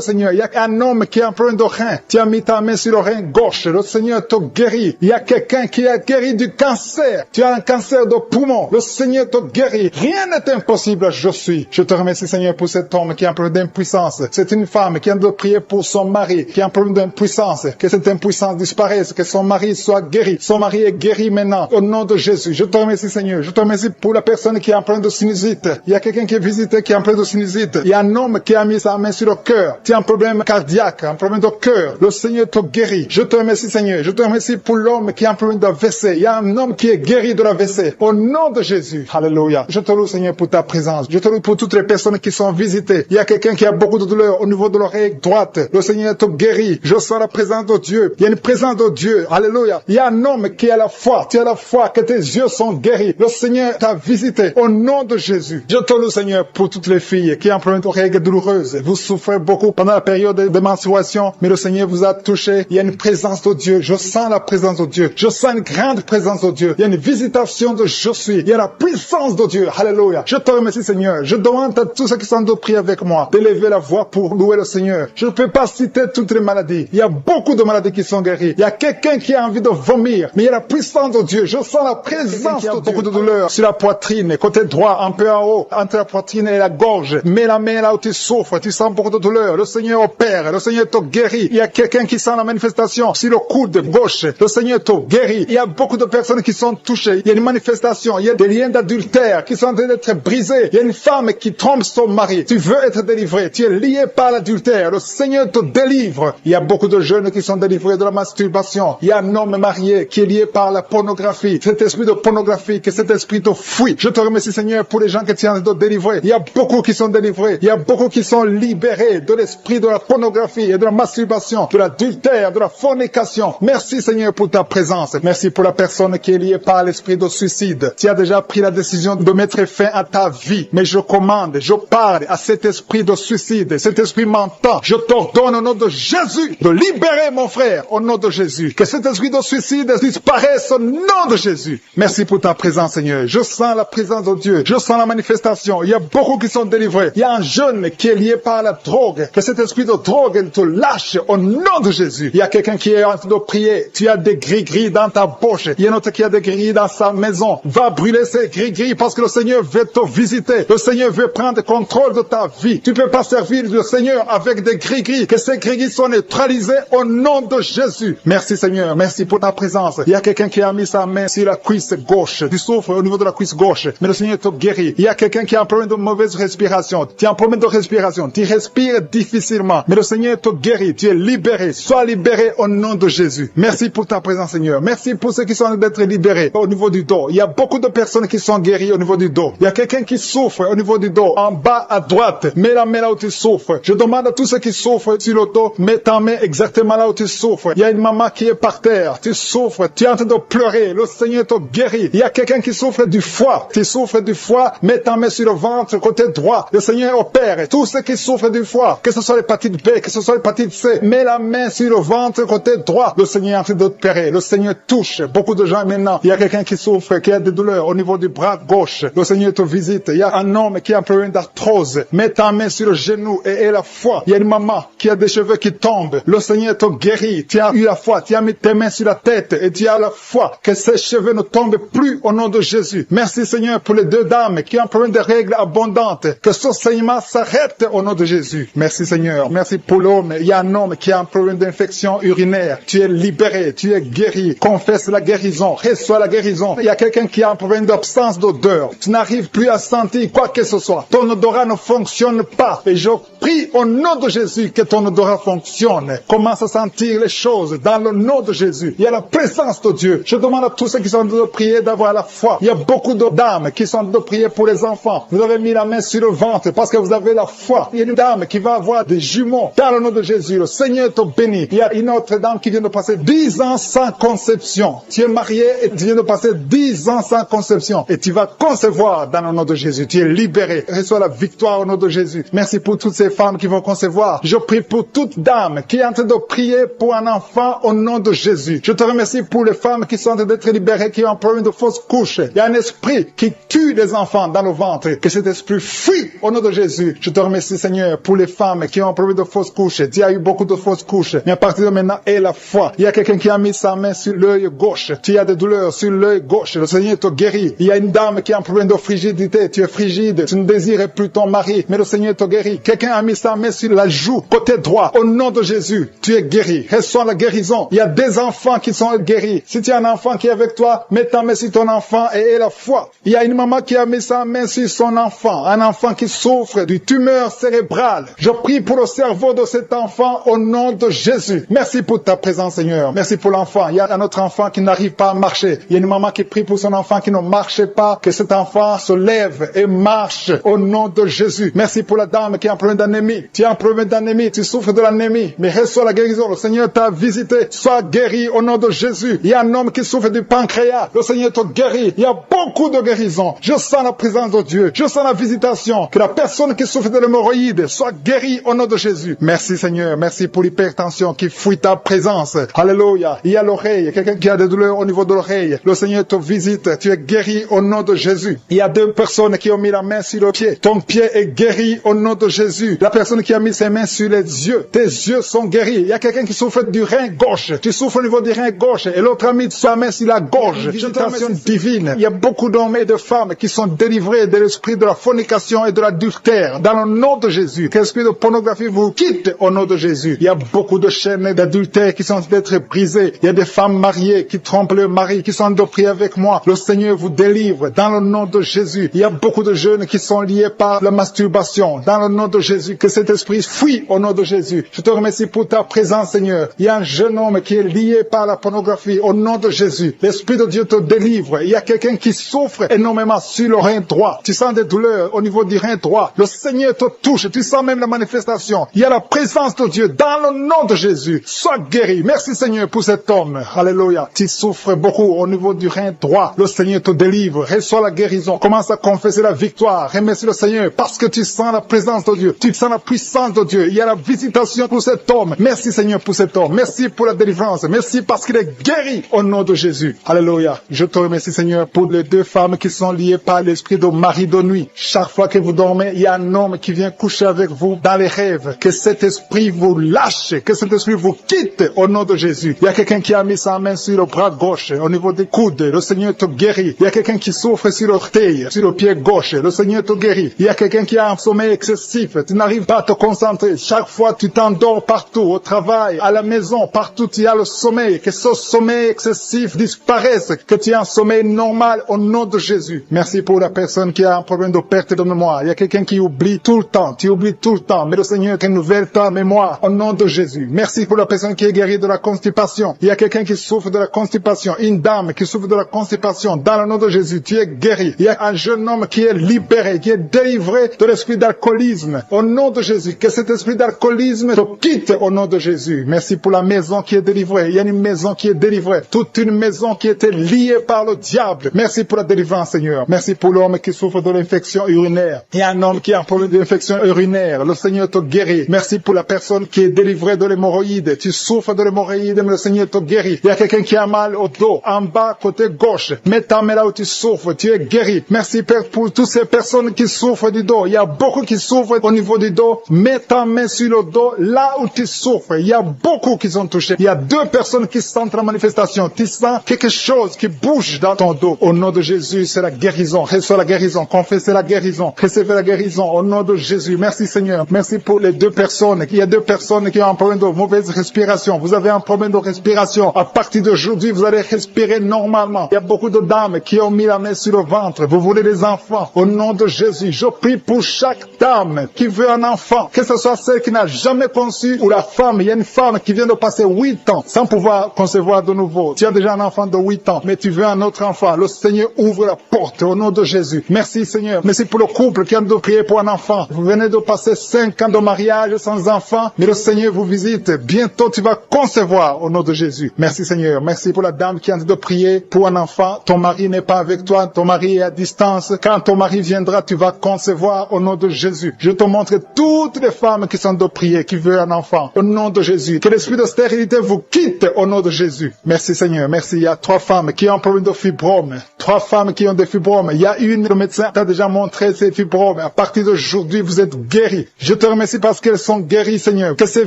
Seigneur. Il y a un homme qui a un problème de rein. Tu as mis ta main sur le rein gauche. Le Seigneur te guérit. Il y a quelqu'un qui a guéri du cancer. Tu as un cancer de poumon. Le Seigneur te guérit. Rien n'est impossible, je suis. Je te remercie, Seigneur, pour cet homme qui a un problème d'impuissance. C'est une femme qui a de prier pour son mari, qui a un problème d'impuissance. Que cette impuissance disparaisse, que son mari soit guéri. Son mari est guéri maintenant, au nom de Jésus. Je te remercie, Seigneur. Je te remercie pour la personne qui a un problème de sinusite. Il y a quelqu'un qui est visité, qui a un problème de sinusite. Il y a un homme qui a mis sa main sur le cœur. Tu as un problème cardiaque, un problème de cœur. Le Seigneur te guérit. Je te remercie, Seigneur. Je te remercie pour l'homme qui a un problème d'AVC. Il y a un homme qui est guéri de l'AVC. Au nom de Jésus. Alléluia. Je te loue, Seigneur, pour ta présence. Je te loue pour toutes les personnes qui sont visitées. Il y a quelqu'un qui a beaucoup de douleur au niveau de l'oreille droite. Le Seigneur te guérit. Je sens la présence de Dieu. Il y a une présence de Dieu. Alléluia. Il y a un homme qui a la foi. Tu as la foi que tes yeux sont guéris. Le Seigneur t'a visité. Au nom de Jésus. Je te loue, Seigneur, pour toutes les filles qui ont un problème de règles douloureuses. Vous souffrez beaucoup pendant la période de menstruation, mais le Seigneur vous a touché. Il y a une présence de Dieu. Je sens la présence de Dieu. Je sens une grande présence de Dieu. Il y a une visitation de je suis. Il y a la puissance de Dieu. Alléluia. Je te remercie, Seigneur. Je demande à tous ceux qui sont de prier avec moi d'élever la voix pour louer le Seigneur. Je ne peux pas citer toutes les maladies. Il y a beaucoup de maladies qui sont guéries. Il y a quelqu'un qui a envie de vomir, mais il y a la puissance de Dieu. Je sens la présence de Dieu. Beaucoup de douleur sur la poitrine, côté droit, un peu en haut, entre la poitrine et la gorge. Mets la main là où tu souffres, tu sens beaucoup de douleur. Le Seigneur opère, le Seigneur te guérit. Il y a quelqu'un qui sent la manifestation sur le coude gauche. Le Seigneur te guérit. Il y a beaucoup de personnes qui sont touchées. Il y a une manifestation. Il y a des liens d'adultère qui sont en train d'être brisés. Il y a une femme qui trompe son mari. Tu veux être délivré. Tu es lié par l'adultère. Le Seigneur te délivre. Il y a beaucoup de jeunes qui sont délivrés de la masturbation. Il y a un homme marié qui est lié par la pornographie. Cet esprit de pornographie, que cet esprit te fuit. Je te remercie, Seigneur, pour les gens qui tiennent de délivrer. Il y a beaucoup qui sont délivrés. Il y a beaucoup qui sont libérés de l'esprit de la pornographie et de la masturbation, de l'adultère, de la fornication. Merci, Seigneur, pour ta présence. Merci pour la personne qui est liée par l'esprit de suicide. Tu as déjà pris la décision de mettre fin à ta vie. Mais je commande, je parle à cet esprit de suicide, cet esprit mentant. Je t'ordonne au nom de Jésus de libérer mon frère au nom de Jésus. Que cet esprit de suicide disparaisse au nom de Jésus. Merci pour ta présence, Seigneur. Je sens la présence de Dieu. Je sens la manifestation. Il y a beaucoup qui sont délivrés. Il y a un jeune qui est lié par la drogue. Que cet esprit de drogue te lâche au nom de Jésus. Il y a quelqu'un qui est en train de prier. Tu as des gris-gris dans ta bouche. Il y a un autre qui a des gris dans sa maison. Va brûler ces gris-gris parce que le Seigneur veut te visiter. Le Seigneur veut prendre contrôle de ta vie. Tu ne peux pas servir le Seigneur avec des gris-gris. Que ces gris-gris soient neutralisés au nom de Jésus. Merci, Seigneur. Merci pour ta présence. Il y a quelqu'un qui a mis sa main sur la cuisse gauche. Tu souffres au niveau de la cuisse gauche. Mais le Seigneur te guérit. Il y a quelqu'un qui a un problème de mauvaise respiration. Tu as un problème de respiration. Tu respires difficilement. Mais le Seigneur te guérit. Tu es libéré. Sois libéré au nom de Jésus. Merci pour ta présence, Seigneur. Merci pour ceux qui sont en train d'être libérés au niveau du dos. Il y a beaucoup de personnes qui sont guéries au niveau du dos. Il y a quelqu'un qui souffre au niveau du dos. En bas à droite. Mets la main là où tu souffres. Je demande à tous ceux qui souffrent sur le dos, mets ta main exactement là où tu souffres. Il y a une maman qui est par terre. Tu souffres. Tu es en train de pleurer. Le Seigneur te guérit. Il y a quelqu'un qui souffre du foie. Tu souffres du foie. Mets ta main sur le ventre côté droit. Le Seigneur opère. Tous ceux qui souffrent du foie, que ce soit l'hépatite B, que ce soit l'hépatite C, mets la main sur le ventre côté droit. Le Seigneur est en train d'opérer. Le Seigneur touche beaucoup de gens maintenant. Il y a quelqu'un qui souffre, qui a des douleurs au niveau du bras gauche. Le Seigneur te visite. Il y a un homme qui a un problème d'arthrose. Mets ta main sur le genou et la foi. Il y a une maman qui a des cheveux qui tombent. Le Seigneur te guérit. Tu as eu la foi. Tu as mis tes mains sur la tête et tu as la foi que ces cheveux ne tombent plus au nom de Jésus. Merci, Seigneur, pour les deux dames qui ont un problème de règles abondantes. Que ce saignement s'arrête au nom de Jésus. Merci, Seigneur. Merci pour l'homme. Il y a un homme qui a un problème d'infection urinaire. Tu es libéré. Tu es guéri. Confesse la guérison. Reçois la guérison. Il y a quelqu'un qui a un problème d'absence d'odeur. Tu n'arrives plus à sentir quoi que ce soit. Ton odorat ne fonctionne pas. Et je prie au nom de Jésus que ton odorat fonctionne. Commence à sentir les choses dans le nom de Jésus. Il y a la présence de Dieu. Je demande à tous ceux qui sont de prier d'avoir la foi. Il y a beaucoup de dames qui sont de prier pour les enfants. Vous avez mis la main sur le ventre parce que vous avez la foi. Il y a une dame qui va avoir des jumeaux dans le nom de Jésus. Le Seigneur te bénit. Il y a une autre dame qui vient de passer 10 ans sans conception. Tu es marié et tu viens de passer 10 ans sans conception. Et tu vas concevoir concevoir dans le nom de Jésus. Tu es libéré. Reçois la victoire au nom de Jésus. Merci pour toutes ces femmes qui vont concevoir. Je prie pour toute dame qui est en train de prier pour un enfant au nom de Jésus. Je te remercie pour les femmes qui sont en train d'être libérées, qui ont un problème de fausse couche. Il y a un esprit qui tue les enfants dans le ventre. Que cet esprit fuit au nom de Jésus. Je te remercie, Seigneur, pour les femmes qui ont un problème de fausse couche. Il y a eu beaucoup de fausses couches. Mais à partir de maintenant, et la foi. Il y a quelqu'un qui a mis sa main sur l'œil gauche. Tu as des douleurs sur l'œil gauche. Le Seigneur te guérit. Il y a une dame qui a un problème de frigidité. Tu es frigide. Tu ne désires plus ton mari. Mais le Seigneur te guérit. Quelqu'un a mis sa main sur la joue, côté droit. Au nom de Jésus, tu es guéri. Reçois la guérison. Il y a des enfants qui sont guéris. Si tu as un enfant qui est avec toi, mets ta main sur ton enfant et aie la foi. Il y a une maman qui a mis sa main sur son enfant. Un enfant qui souffre d'une tumeur cérébrale. Je prie pour le cerveau de cet enfant au nom de Jésus. Merci pour ta présence, Seigneur. Merci pour l'enfant. Il y a un autre enfant qui n'arrive pas à marcher. Il y a une maman qui prie pour son enfant qui ne marche pas. Que cet enfant se lève et marche au nom de Jésus. Merci pour la dame qui a un problème d'anémie. Tu as un problème d'anémie. Tu souffres de l'anémie. Mais reçois la guérison. Le Seigneur t'a visité. Sois guéri au nom de Jésus. Il y a un homme qui souffre du pancréas. Le Seigneur te guérit. Il y a beaucoup de guérisons. Je sens la présence de Dieu. Je sens la visitation. Que la personne qui souffre de l'hémorroïde soit guérie au nom de Jésus. Merci, Seigneur. Merci pour l'hypertension qui fuit ta présence. Alléluia. Il y a l'oreille. Quelqu'un qui a des douleurs au niveau de l'oreille. Le Seigneur te visite. Tu es guéri au nom de Jésus. Il y a deux personnes qui ont mis la main sur le pied. Ton pied est guéri au nom de Jésus. La personne qui a mis ses mains sur les yeux. Tes yeux sont guéris. Il y a quelqu'un qui souffre du rein gauche. Tu souffres au niveau du rein gauche. Et l'autre a mis sa main sur la gorge. Visitation divine. Il y a beaucoup d'hommes et de femmes qui sont délivrés de l'esprit de la fornication et de l'adultère. Dans le nom de Jésus. Que l'esprit de pornographie vous quitte au nom de Jésus. Il y a beaucoup de chaînes d'adultère qui sont d'être brisées. Il y a des femmes mariées qui trompent leur mari, qui sont de prier avec moi. Le Seigneur vous délivre dans le nom de Jésus. Il y a beaucoup de jeunes qui sont liés par la masturbation. Dans le nom de Jésus. Que cet esprit fuit au nom de Jésus. Je te remercie pour ta présence, Seigneur. Il y a un jeune homme qui est lié par la pornographie au nom de Jésus. L'Esprit de Dieu te délivre. Il y a quelqu'un qui souffre énormément sur le rein droit. Tu sens des douleurs au niveau du rein droit. Le Seigneur te touche. Tu sens même la manifestation. Il y a la présence de Dieu dans le nom de Jésus. Sois guéri. Merci, Seigneur, pour cet homme. Alléluia. Tu souffres beaucoup au niveau du rein droit. Le Seigneur te délivre. Reçois la guérison. Commence à confesser la victoire. Remercie le Seigneur parce que tu sens la présence de Dieu. Tu sens la puissance de Dieu. Il y a la visitation pour cet homme. Merci, Seigneur, pour cet homme. Merci pour la délivrance. Merci parce qu'il est guéri au nom de Jésus. Alléluia. Je te remercie, Seigneur, pour les deux femmes qui sont liées par l'esprit de mari de nuit. Chaque fois que vous dormez, il y a un homme qui vient coucher avec vous dans les rêves. Que cet esprit vous lâche. Que cet esprit vous quitte au nom de Jésus. Il y a quelqu'un qui a mis sa main sur le bras gauche, au niveau des coudes. Le Seigneur te guérit. Il y a quelqu'un qui souffre sur l'orteil, sur le pied gauche. Le Seigneur te guérit. Il y a quelqu'un qui a un sommeil excessif. Tu n'arrives pas à te concentrer. Chaque fois, tu t'endors partout, au travail, à la maison, partout, tu as le sommeil. Que ce sommeil excessif disparaisse. Que tu aies un sommeil normal au nom de Jésus. Merci pour la personne qui a un problème de perte de mémoire. Il y a quelqu'un qui oublie tout le temps. Tu oublies tout le temps. Mais le Seigneur renouvelle ta mémoire au nom de Jésus. Merci pour la personne qui est guérie de la constipation. Il y a quelqu'un qui souffre de la constipation. Une dame qui souffre de la constipation. Dans le nom de Jésus, tu es guéri. Il y a un jeune homme qui est libéré, qui est délivré de l'esprit d'alcoolisme. Au nom de Jésus, que cet esprit d'alcoolisme te quitte au nom de Jésus. Merci pour la maison qui est délivrée. Il y a une maison qui est délivrée. Toute une maison qui était liée par le diable. Merci pour la délivrance, Seigneur. Merci pour l'homme qui souffre de l'infection urinaire. Il y a un homme qui a un problème d'infection urinaire. Le Seigneur te guérit. Merci pour la personne qui est délivrée de l'hémorroïde. Tu souffres de l'hémorroïde, mais le Seigneur te guérit. Il y a quelqu'un qui a mal au dos, en bas, côté gauche. Mets ta main là où tu souffres. Tu es guéri. Merci, Père, pour toutes ces personnes qui souffrent du dos. Il y a beaucoup qui souffrent au niveau du dos. Mets ta main sur le dos, là où tu souffres. Il y a beaucoup qui sont touchés. Il y a deux personnes qui sentent la manifestation. Tu sens quelque chose qui bouge dans ton dos. Au nom de Jésus, c'est la guérison. Reçois la guérison. Confessez la guérison. Recevez la guérison. Au nom de Jésus. Merci, Seigneur. Merci pour les deux personnes. Il y a deux personnes qui ont un problème de mauvaise respiration. Vous avez un problème de respiration. À partir d'aujourd'hui, vous allez respirer normalement. Il y a beaucoup de dames qui ont mis la main sur le ventre. Vous voulez des enfants. Au nom de Jésus, je prie pour chaque dame qui veut un enfant. Que ce soit celle qui n'a jamais conçu ou la femme. Il y a une femme qui vient de passer 8 ans sans pouvoir concevoir de nouveau. Tu as déjà un enfant de 8 ans, mais tu veux un autre enfant. Le Seigneur ouvre la porte au nom de Jésus. Merci, Seigneur. Merci pour le couple qui vient de prier pour un enfant. Vous venez de passer 5 ans de mariage sans enfant, mais le Seigneur vous visite. Bientôt, tu vas concevoir au nom de Jésus. Merci, Seigneur. Merci pour la dame qui vient de prier pour un enfant. Ton mari n'est pas avec toi. Ton mari est à distance. Quand ton mari viendra, tu vas concevoir au nom de Jésus. Je te montre toutes les femmes qui sont de prier, qui veulent un enfant, au nom de Jésus. Que l'esprit de stérilité vous quitte au nom de Jésus. Merci Seigneur, merci. Il y a 3 femmes qui ont un problème de fibrome. 3 femmes qui ont des fibromes. Il y a une, le médecin t'a déjà montré ces fibromes. À partir d'aujourd'hui, vous êtes guéris. Je te remercie parce qu'elles sont guéries, Seigneur. Que ces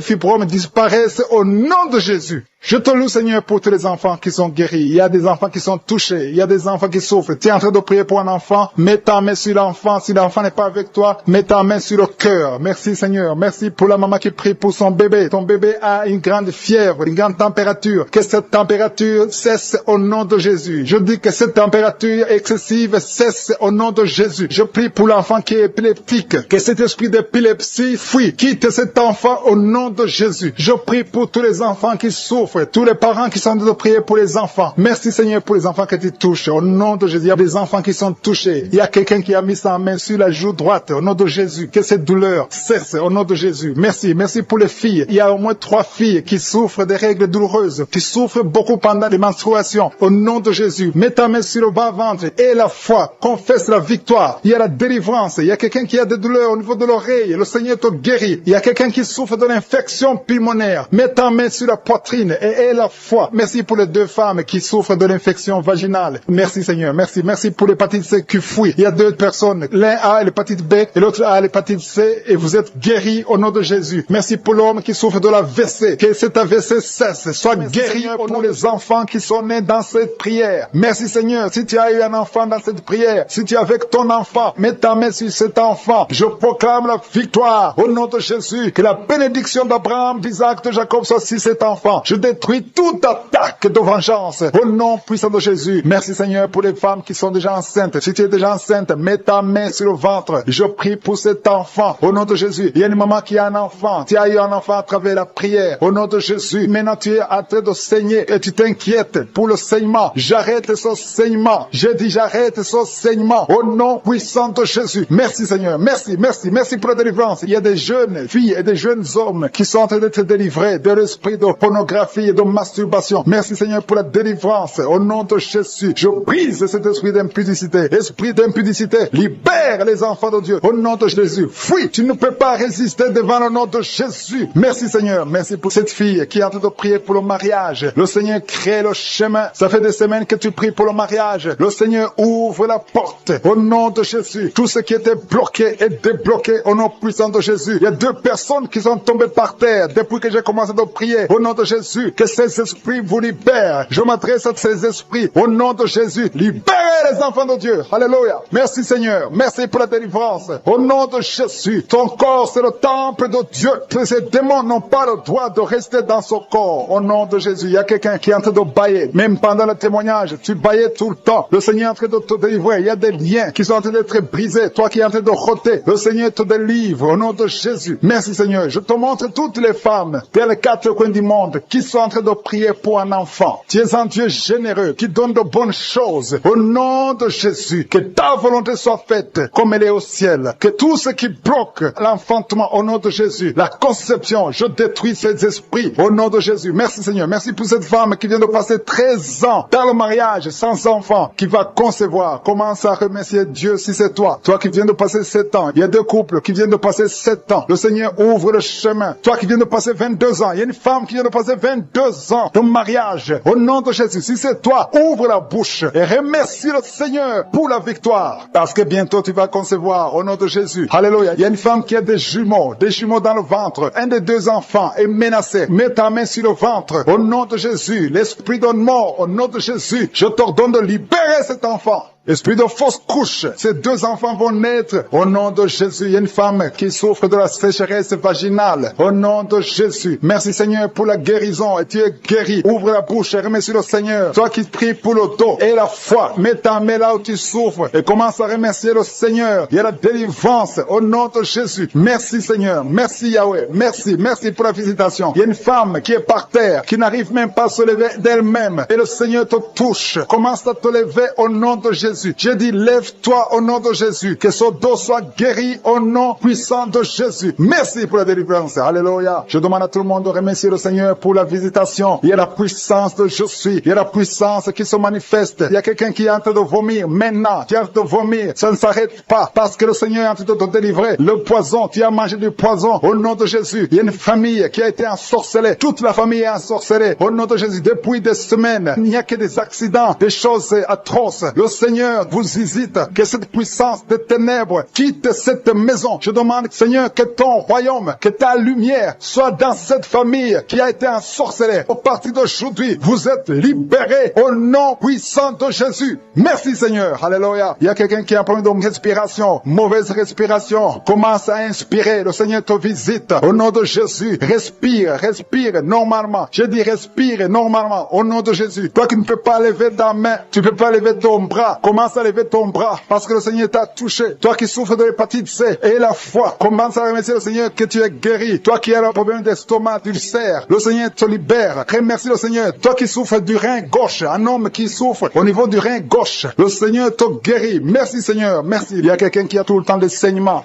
fibromes disparaissent au nom de Jésus. Je te loue, Seigneur, pour tous les enfants qui sont guéris. Il y a des enfants qui sont touchés. Il y a des enfants qui souffrent. Tu es en train de prier pour un enfant. Mets ta main sur l'enfant. Si l'enfant n'est pas avec toi, mets ta main sur le cœur. Merci, Seigneur. Merci pour la maman qui prie pour son bébé. Ton bébé a une grande fièvre, une grande température. Que cette température cesse au nom de Jésus. Je dis que cette température excessive cesse au nom de Jésus. Je prie pour l'enfant qui est épileptique. Que cet esprit d'épilepsie fuit. Quitte cet enfant au nom de Jésus. Je prie pour tous les enfants qui souffrent. Tous les parents qui sont en train de prier pour les enfants. Merci Seigneur pour les enfants que tu touches. Au nom de Jésus, il y a des enfants qui sont touchés. Il y a quelqu'un qui a mis sa main sur la joue droite. Au nom de Jésus, que cette douleur cesse. Au nom de Jésus. Merci. Merci pour les filles. Il y a au moins 3 filles qui souffrent des règles douloureuses, qui souffrent beaucoup pendant les menstruations. Au nom de Jésus, mets ta main sur le bas-ventre et la foi. Confesse la victoire. Il y a la délivrance. Il y a quelqu'un qui a des douleurs au niveau de l'oreille. Le Seigneur te guérit. Il y a quelqu'un qui souffre de l'infection pulmonaire. Mets ta main sur la poitrine et la foi. Merci pour les 2 femmes qui souffrent de l'infection vaginale. Merci Seigneur. Merci. Merci pour l'hépatite C qui fuit. Il y a 2 personnes. L'un a l'hépatite B et l'autre a l'hépatite C et vous êtes guéris au nom de Jésus. Merci pour l'homme qui souffre de l'AVC. Que cet AVC cesse. Sois guéri Seigneur, pour les enfants qui sont nés dans cette prière. Merci Seigneur. Si tu as eu un enfant dans cette prière, si tu es avec ton enfant, mets ta main sur cet enfant. Je proclame la victoire au nom de Jésus. Que la bénédiction d'Abraham, d'Isaac, de Jacob soit sur cet enfant. Je détruis toute attaque de vengeance au nom puissant de Jésus. Merci Seigneur pour les femmes qui sont déjà enceintes. Si tu es déjà enceinte, mets ta main sur le ventre. Je prie pour cet enfant au nom de Jésus. Il y a une maman qui a un enfant. Tu as eu un enfant à travers la prière au nom de Jésus. Maintenant tu es en train de saigner et tu t'inquiètes pour le saignement. J'arrête ce saignement. Je dis j'arrête ce saignement au nom puissant de Jésus. Merci Seigneur. Merci, merci, merci pour la délivrance. Il y a des jeunes filles et des jeunes hommes qui sont en train d'être délivrés de l'esprit de pornographie et de masturbation. Merci Seigneur pour la délivrance. Au nom de Jésus, je brise cet esprit d'impudicité. Esprit d'impudicité, libère les enfants de Dieu. Au nom de Jésus, fuis. Tu ne peux pas résister devant le nom de Jésus. Merci Seigneur. Merci pour cette fille qui est en train de prier pour le mariage. Le Seigneur crée le chemin. Ça fait des semaines que tu pries pour le mariage. Le Seigneur ouvre la porte. Au nom de Jésus, tout ce qui était bloqué est débloqué au nom puissant de Jésus. Il y a 2 personnes qui sont tombées par terre depuis que j'ai commencé de prier. Au nom de Jésus, que ces esprits vous libèrent. Je m'adresse à ces esprits. Au nom de Jésus, libérez les enfants de Dieu. Alléluia. Merci Seigneur. Merci pour la délivrance. Au nom de Jésus, ton corps c'est le temple de Dieu. Ces démons n'ont pas le droit de rester dans son corps. Au nom de Jésus, il y a quelqu'un qui est en train de bailler. Même pendant le témoignage, tu baillais tout le temps. Le Seigneur est en train de te délivrer. Il y a des liens qui sont en train d'être brisés. Toi qui es en train de rôter, le Seigneur te délivre. Au nom de Jésus. Merci Seigneur. Je te montre toutes les femmes dans les 4 coins du monde qui sont en train de prier pour un enfant. Tu es un Dieu généreux qui donne de bonnes choses. Au nom de Jésus, que ta volonté soit faite comme elle est au ciel. Que tout ce qui bloque l'enfantement au nom de Jésus, la conception, je détruis ces esprits au nom de Jésus. Merci Seigneur. Merci pour cette femme qui vient de passer 13 ans dans le mariage sans enfant, qui va concevoir. Commence à remercier Dieu si c'est toi. Toi qui viens de passer 7 ans. Il y a 2 couples qui viennent de passer 7 ans. Le Seigneur ouvre le chemin. Toi qui viens de passer 22 ans. Il y a une femme qui vient de passer 22 ans de mariage. Au nom de Jésus, si c'est toi, ouvre la bouche et remercie le Seigneur pour la victoire. Parce que bientôt tu vas concevoir au nom de Jésus. Alléluia. Il y a une femme qui a des jumeaux dans le ventre. Un des 2 enfants est menacé. Mets ta main sur le ventre. Au nom de Jésus, l'esprit de mort, au nom de Jésus, je t'ordonne de libérer cet enfant. Esprit de fausse couche, ces 2 enfants vont naître au nom de Jésus. Il y a une femme qui souffre de la sécheresse vaginale au nom de Jésus. Merci Seigneur pour la guérison et tu es guéri. Ouvre la bouche et remercie le Seigneur. Toi qui pries pour le dos et la foi, mets ta main là où tu souffres et commence à remercier le Seigneur. Il y a la délivrance au nom de Jésus. Merci Seigneur, merci Yahweh, merci pour la visitation. Il y a une femme qui est par terre, qui n'arrive même pas à se lever d'elle-même et le Seigneur te touche. Commence à te lever au nom de Jésus. Jésus. J'ai dit, lève-toi au nom de Jésus. Que son dos soit guéri au nom puissant de Jésus. Merci pour la délivrance. Alléluia. Je demande à tout le monde de remercier le Seigneur pour la visitation. Il y a la puissance de je suis. Il y a la puissance qui se manifeste. Il y a quelqu'un qui est en train de vomir maintenant. Tu es en train de vomir. Ça ne s'arrête pas parce que le Seigneur est en train de te délivrer. Le poison, tu as mangé du poison au nom de Jésus. Il y a une famille qui a été ensorcelée. Toute la famille est ensorcelée au nom de Jésus. Depuis des semaines, il n'y a que des accidents, des choses atroces. Le Seigneur vous visite. Que cette puissance de ténèbres quitte cette maison. Je demande, Seigneur, que ton royaume, que ta lumière soit dans cette famille qui a été ensorcelée. Au partir d'aujourd'hui, vous êtes libérés au nom puissant de Jésus. Merci Seigneur. Alléluia. Il y a quelqu'un qui a un problème de respiration, mauvaise respiration. Commence à inspirer. Le Seigneur te visite au nom de Jésus. Respire, respire normalement. Je dis respire normalement au nom de Jésus. Toi qui ne peux pas lever ta main, tu ne peux pas lever ton bras. Commence à lever ton bras parce que le Seigneur t'a touché. Toi qui souffres de l'hépatite C et la foi, commence à remercier le Seigneur que tu es guéri. Toi qui as un problème d'estomac, d'ulcère, le Seigneur te libère. Remercie le Seigneur. Toi qui souffres du rein gauche, un homme qui souffre au niveau du rein gauche, le Seigneur te guérit. Merci Seigneur, merci. Il y a quelqu'un qui a tout le temps des saignements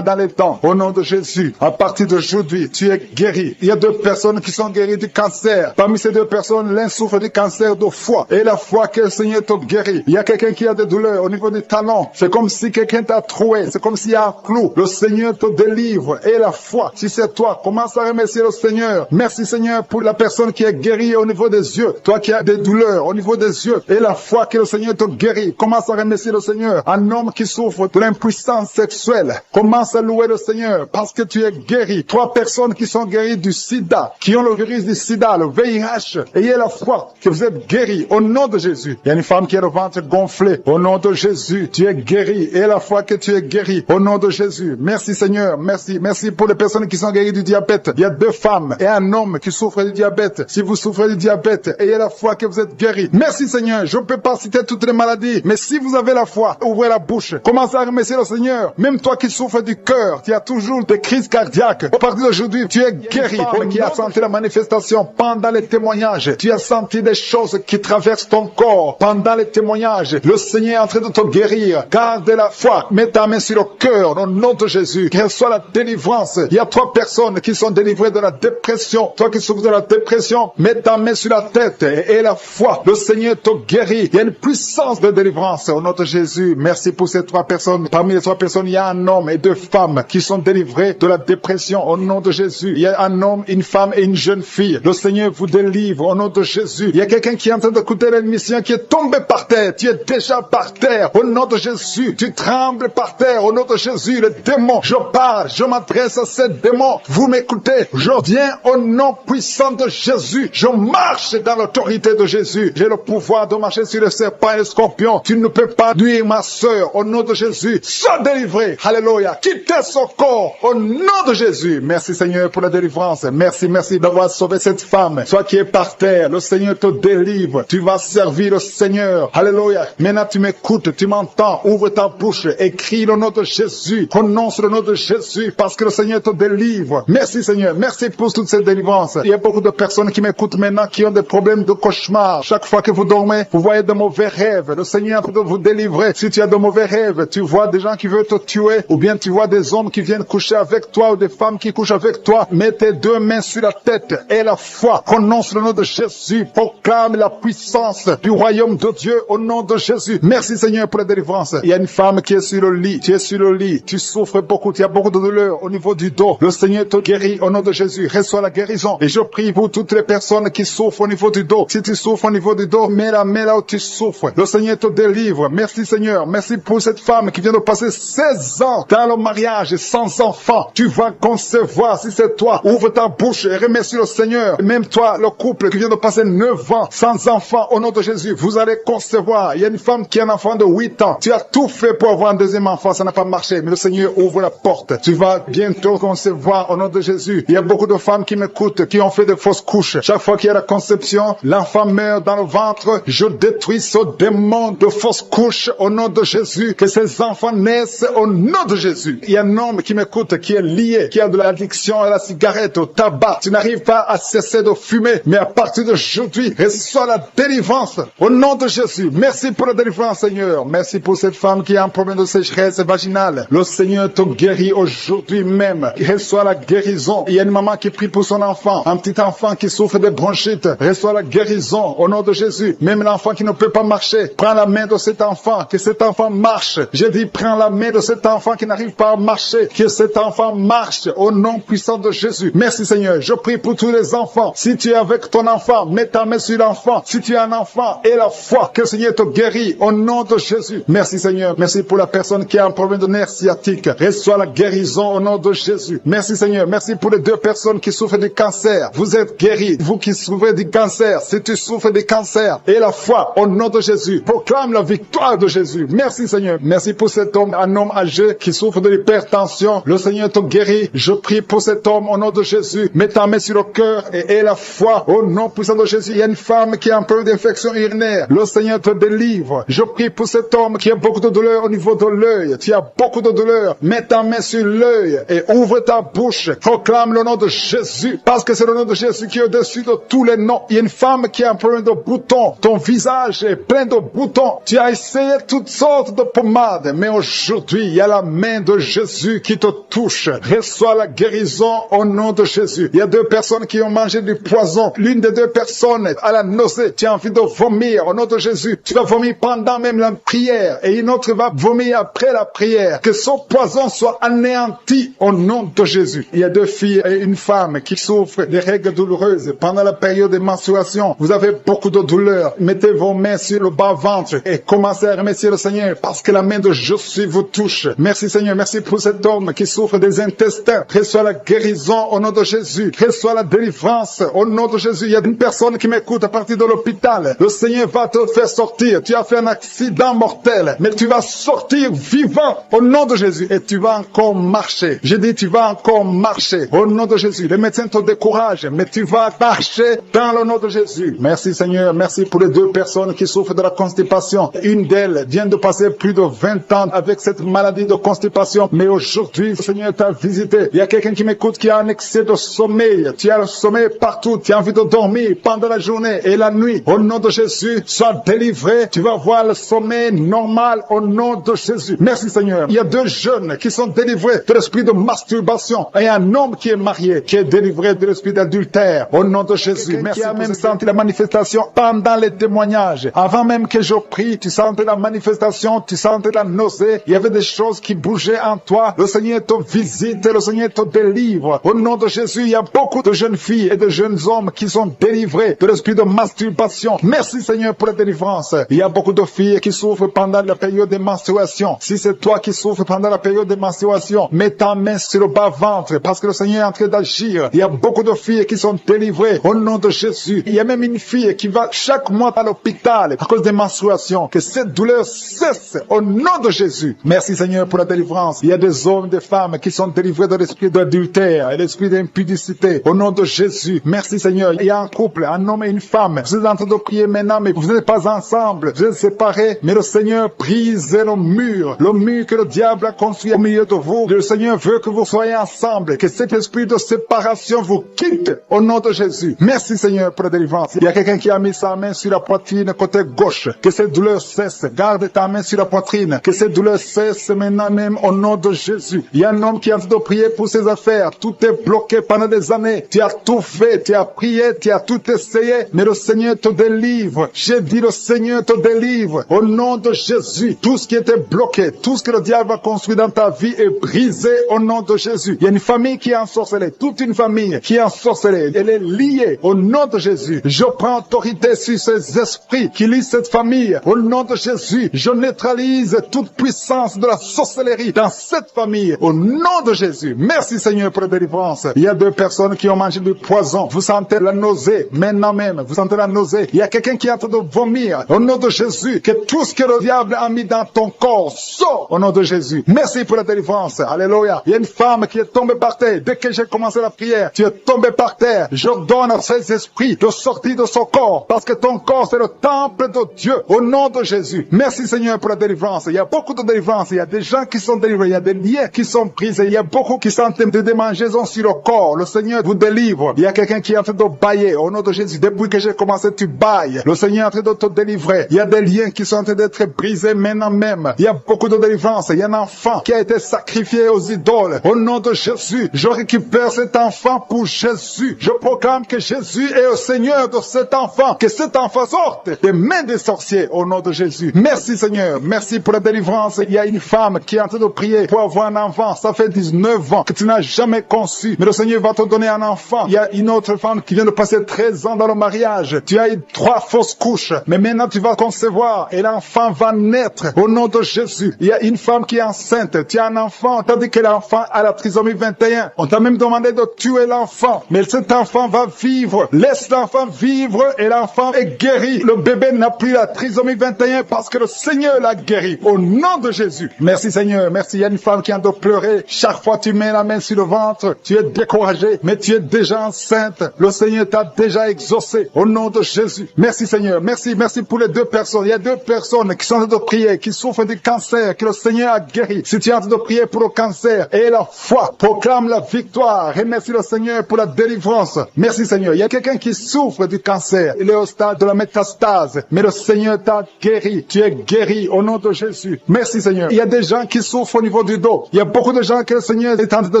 dans les temps. Au nom de Jésus, à partir d'aujourd'hui, tu es guéri. Il y a 2 personnes qui sont guéries du cancer. Parmi ces 2 personnes, l'un souffre du cancer de foie et la foi que le Seigneur te guérit. Il y a quelqu'un qui a des douleurs au niveau des talons. C'est comme si quelqu'un t'a troué. C'est comme s'il y a un clou. Le Seigneur te délivre et la foi. Si c'est toi, commence à remercier le Seigneur. Merci Seigneur pour la personne qui est guérie au niveau des yeux. Toi qui as des douleurs au niveau des yeux et la foi que le Seigneur te guérit. Commence à remercier le Seigneur. Un homme qui souffre de l'impuissance sexuelle. Commence à louer le Seigneur parce que tu es guéri. 3 personnes qui sont guéries du sida, qui ont le virus du sida, le VIH. Ayez la foi que vous êtes guéris au nom de Jésus. Il y a une femme qui a le ventre gonflé. Au nom de Jésus, tu es guéri. Et la foi que tu es guéri au nom de Jésus. Merci Seigneur, merci. Merci pour les personnes qui sont guéries du diabète. Il y a 2 femmes et un homme qui souffrent du diabète. Si vous souffrez du diabète, ayez la foi que vous êtes guéris. Merci Seigneur. Je ne peux pas citer toutes les maladies, mais si vous avez la foi, ouvrez la bouche. Commencez à remercier le Seigneur. Même toi qui souffres du cœur, tu as toujours des crises cardiaques. Au partir d'aujourd'hui, tu es guéri. Qui a senti la manifestation pendant les témoignages. Tu as senti des choses qui traversent ton corps pendant les témoignages. Le Seigneur est en train de te guérir. Garde la foi. Mets ta main sur le cœur au nom de Jésus. Qu'elle soit la délivrance. Il y a 3 personnes qui sont délivrées de la dépression. Toi qui souffres de la dépression, mets ta main sur la tête et la foi. Le Seigneur te guérit. Il y a une puissance de délivrance au nom de Jésus. Merci pour ces 3 personnes. Parmi les 3 personnes, il y a un homme et 2 femmes qui sont délivrés de la dépression au nom de Jésus. Il y a un homme, une femme et une jeune fille. Le Seigneur vous délivre au nom de Jésus. Il y a quelqu'un qui est en train d'écouter l'émission qui est tombé par terre. Tu es déjà par terre au nom de Jésus. Tu trembles par terre au nom de Jésus. Le démon, je parle, je m'adresse à ces démons. Vous m'écoutez. Je viens au nom puissant de Jésus. Je marche dans l'autorité de Jésus. J'ai le pouvoir de marcher sur le serpent et le scorpion. Tu ne peux pas nuire ma sœur au nom de Jésus. Sois délivré. Alléluia. Quittez son corps au nom de Jésus. Merci Seigneur pour la délivrance. Merci d'avoir sauvé cette femme. Toi qui es par terre, le Seigneur te délivre. Tu vas servir le Seigneur. Alléluia. Maintenant tu m'écoutes, tu m'entends. Ouvre ta bouche, écris le nom de Jésus. Prononce le nom de Jésus parce que le Seigneur te délivre. Merci Seigneur. Merci pour toute cette délivrance. Il y a beaucoup de personnes qui m'écoutent maintenant qui ont des problèmes de cauchemar. Chaque fois que vous dormez, vous voyez de mauvais rêves. Le Seigneur est en train de vous délivrer. Si tu as de mauvais rêves, tu vois des gens qui veulent te tuer ou bien tu vois des hommes qui viennent coucher avec toi ou des femmes qui couchent avec toi. Mets tes 2 mains sur la tête et la foi. Prononce le nom de Jésus. Proclame la puissance du royaume de Dieu au nom de Jésus. Merci Seigneur pour la délivrance. Il y a une femme qui est sur le lit. Tu es sur le lit. Tu souffres beaucoup. Tu as beaucoup de douleur au niveau du dos. Le Seigneur te guérit au nom de Jésus. Reçois la guérison. Et je prie pour toutes les personnes qui souffrent au niveau du dos. Si tu souffres au niveau du dos, mets la main là où tu souffres. Le Seigneur te délivre. Merci Seigneur. Merci pour cette femme qui vient de passer 16 ans dans le mariage sans enfant. Tu vas concevoir si c'est toi. Ouvre ta bouche et remercie le Seigneur. Même toi, le couple qui vient de passer 9 ans sans enfant, au nom de Jésus, vous allez concevoir. Il y a une femme qui a un enfant de 8 ans. Tu as tout fait pour avoir un deuxième enfant, ça n'a pas marché. Mais le Seigneur ouvre la porte. Tu vas bientôt concevoir au nom de Jésus. Il y a beaucoup de femmes qui m'écoutent, qui ont fait de fausses couches. Chaque fois qu'il y a la conception, l'enfant meurt dans le ventre. Je détruis ce démon de fausses couches au nom de Jésus. Que ces enfants naissent au nom de Jésus. Il y a un homme qui m'écoute, qui est lié, qui a de l'addiction à la cigarette, au tabac. Tu n'arrives pas à cesser de fumer, mais à partir d'aujourd'hui, reçois la délivrance au nom de Jésus. Merci pour la délivrance. délivrance, Seigneur. Merci pour cette femme qui a un problème de sécheresse vaginale. Le Seigneur te guérit aujourd'hui même. Reçois la guérison. Il y a une maman qui prie pour son enfant, un petit enfant qui souffre de bronchite. Reçois la guérison au nom de Jésus. Même l'enfant qui ne peut pas marcher, prends la main de cet enfant, que cet enfant marche. Je dis, prends la main de cet enfant qui n'arrive pas à marcher, que cet enfant marche au nom puissant de Jésus. Merci Seigneur. Je prie pour tous les enfants. Si tu es avec ton enfant, mets ta main sur l'enfant. Si tu es un enfant, aie la foi que le Seigneur te guérit au nom de Jésus. Merci Seigneur. Merci pour la personne qui a un problème de nerf sciatique. Reçois la guérison au nom de Jésus. Merci Seigneur. Merci pour les 2 personnes qui souffrent du cancer. Vous êtes guéris. Vous qui souffrez du cancer, si tu souffres du cancer, aie la foi au nom de Jésus. Proclame la victoire de Jésus. Merci Seigneur. Merci pour cet homme, un homme âgé qui souffre de l'hypertension. Le Seigneur te guérit. Je prie pour cet homme au nom de Jésus. Mets ta main sur le cœur et aie la foi au nom puissant de Jésus. Il y a une femme qui a un problème d'infection urinaire. Le Seigneur te délivre. Je prie pour cet homme qui a beaucoup de douleur au niveau de l'œil. Tu as beaucoup de douleur. Mets ta main sur l'œil et ouvre ta bouche. Proclame le nom de Jésus. Parce que c'est le nom de Jésus qui est au-dessus de tous les noms. Il y a une femme qui a un problème de boutons. Ton visage est plein de boutons. Tu as essayé toutes sortes de pommades. Mais aujourd'hui, il y a la main de Jésus qui te touche. Reçois la guérison au nom de Jésus. Il y a 2 personnes qui ont mangé du poison. L'une des 2 personnes a la nausée. Tu as envie de vomir au nom de Jésus. Tu vas vomir pendant même la prière. Et une autre va vomir après la prière. Que son poison soit anéanti au nom de Jésus. Il y a 2 filles et une femme qui souffrent des règles douloureuses pendant la période de menstruation. Vous avez beaucoup de douleur. Mettez vos mains sur le bas-ventre et commencez à remercier le Seigneur parce que la main de Jésus vous touche. Merci Seigneur. Merci pour cet homme qui souffre des intestins. Reçois la guérison au nom de Jésus. Reçois la délivrance au nom de Jésus. Il y a une personne qui m'écoute à partir de l'hôpital. Le Seigneur va te faire sortir. Tu as fait un accident mortel, mais tu vas sortir vivant au nom de Jésus et tu vas encore marcher. J'ai dit tu vas encore marcher au nom de Jésus. Les médecins te découragent, mais tu vas marcher dans le nom de Jésus. Merci Seigneur. Merci pour les 2 personnes qui souffrent de la constipation. Une d'elles vient de passer plus de 20 ans avec cette maladie de constipation, mais aujourd'hui le Seigneur t'a visité. Il y a quelqu'un qui m'écoute qui a un excès de sommeil. Tu as le sommeil partout. Tu as envie de dormir pendant la journée et la nuit. Au nom de Jésus, sois délivré. Tu vas voir le sommeil normal au nom de Jésus. Merci Seigneur. Il y a 2 jeunes qui sont délivrés de l'esprit de masturbation et un homme qui est marié qui est délivré de l'esprit d'adultère au nom de Jésus. Merci. Qui a même senti la manifestation pendant les témoignages. Avant même que je prie, tu sentais la manifestation, tu sentais la nausée. Il y avait des choses qui bougeaient en toi. Le Seigneur te visite, le Seigneur te délivre. Au nom de Jésus, il y a beaucoup de jeunes filles et de jeunes hommes qui sont délivrés de l'esprit de masturbation. Merci Seigneur pour la délivrance. Il y a beaucoup de filles qui souffrent pendant la période de menstruation. Si c'est toi qui souffres pendant la période de menstruation, mets ta main sur le bas-ventre parce que le Seigneur est en train d'agir. Il y a beaucoup de filles qui sont délivrées au nom de Jésus. Il y a même une fille qui va chaque mois à l'hôpital à cause des menstruations. Que cette douleur cesse au nom de Jésus. Merci Seigneur pour la délivrance. Il y a des hommes et des femmes qui sont délivrés de l'esprit d'adultère et l'esprit d'impudicité au nom de Jésus. Merci Seigneur. Il y a un couple, un homme et une femme. Vous êtes en train de prier maintenant, mais vous n'êtes pas ensemble. Vous êtes séparés, mais le Seigneur brise le mur que le diable a construit au milieu de vous. Le Seigneur veut que vous soyez ensemble, que cet esprit de séparation vous quitte au nom de Jésus. Merci Seigneur pour la délivrance. Il y a quelqu'un qui a mis sa main sur la poitrine côté gauche. Que cette douleur cesse. Garde ta main sur la poitrine. Que cette douleur cesse maintenant même au nom de Jésus. Il y a un homme qui est en train de prier pour ses affaires. Tout est bloqué pendant des années. Tu as tout fait, tu as prié, tu as tout essayé, mais le Seigneur te délivre. J'ai dit le Seigneur te délivre. Au nom de Jésus, tout ce qui était bloqué, tout ce que le diable a construit dans ta vie est brisé au nom de Jésus. Il y a une famille qui est ensorcelée, toute une famille qui est ensorcelée. Elle est liée au nom de Jésus. Je prends autorité sur ces esprits qui lient cette famille. Au nom de Jésus, je neutralise toute puissance de la sorcellerie dans cette famille. Au nom de Jésus. Merci Seigneur pour la délivrance. Il y a 2 personnes qui ont mangé du poison. Vous sentez la nausée. Maintenant même, vous sentez la nausée. Il y a quelqu'un qui est en train de vomir. Au nom de Jésus, que tout ce que le diable a mis dans ton corps sort au nom de Jésus. Merci pour la délivrance. Alléluia. Il y a une femme qui est tombée par terre. Dès que j'ai commencé la prière, tu es tombé par terre. Je donne à ces esprits de sortir de son corps. Parce que ton corps, c'est le temple de Dieu. Au nom de Jésus. Merci Seigneur pour la délivrance. Il y a beaucoup de délivrance. Il y a des gens qui sont délivrés. Il y a des liens qui sont brisés. Il y a beaucoup qui sentent des démangeaisons sur le corps. Le Seigneur vous délivre. Il y a quelqu'un qui est en train de bailler. Au nom de Jésus. Depuis que j'ai commencé, tu bailles. Le Seigneur est en train de te délivrer. Il y a des liens liens qui sont en train d'être brisés maintenant même. Il y a beaucoup de délivrance. Il y a un enfant qui a été sacrifié aux idoles. Au nom de Jésus, je récupère cet enfant pour Jésus. Je proclame que Jésus est le Seigneur de cet enfant. Que cet enfant sorte des mains des sorciers au nom de Jésus. Merci Seigneur. Merci pour la délivrance. Il y a une femme qui est en train de prier pour avoir un enfant. Ça fait 19 ans que tu n'as jamais conçu. Mais le Seigneur va te donner un enfant. Il y a une autre femme qui vient de passer 13 ans dans le mariage. Tu as eu 3 fausses couches. Mais maintenant tu vas concevoir et l'enfant va naître au nom de Jésus. Il y a une femme qui est enceinte. Tu as un enfant. Tandis que l'enfant a la trisomie 21. On t'a même demandé de tuer l'enfant. Mais cet enfant va vivre. Laisse l'enfant vivre et l'enfant est guéri. Le bébé n'a plus la trisomie 21 parce que le Seigneur l'a guéri. Au nom de Jésus. Merci Seigneur. Merci. Il y a une femme qui est en train de pleurer. Chaque fois tu mets la main sur le ventre, tu es découragé, mais tu es déjà enceinte. Le Seigneur t'a déjà exaucé. Au nom de Jésus. Merci Seigneur. Merci. Merci pour les 2 personnes. Il y a 2 personnes qui sont en train de prier, qui souffrent du cancer, que le Seigneur a guéri. Si tu es en train de prier pour le cancer et la foi, proclame la victoire. Remercie le Seigneur pour la délivrance. Merci Seigneur. Il y a quelqu'un qui souffre du cancer. Il est au stade de la métastase. Mais le Seigneur t'a guéri. Tu es guéri au nom de Jésus. Merci Seigneur. Il y a des gens qui souffrent au niveau du dos. Il y a beaucoup de gens que le Seigneur est en train de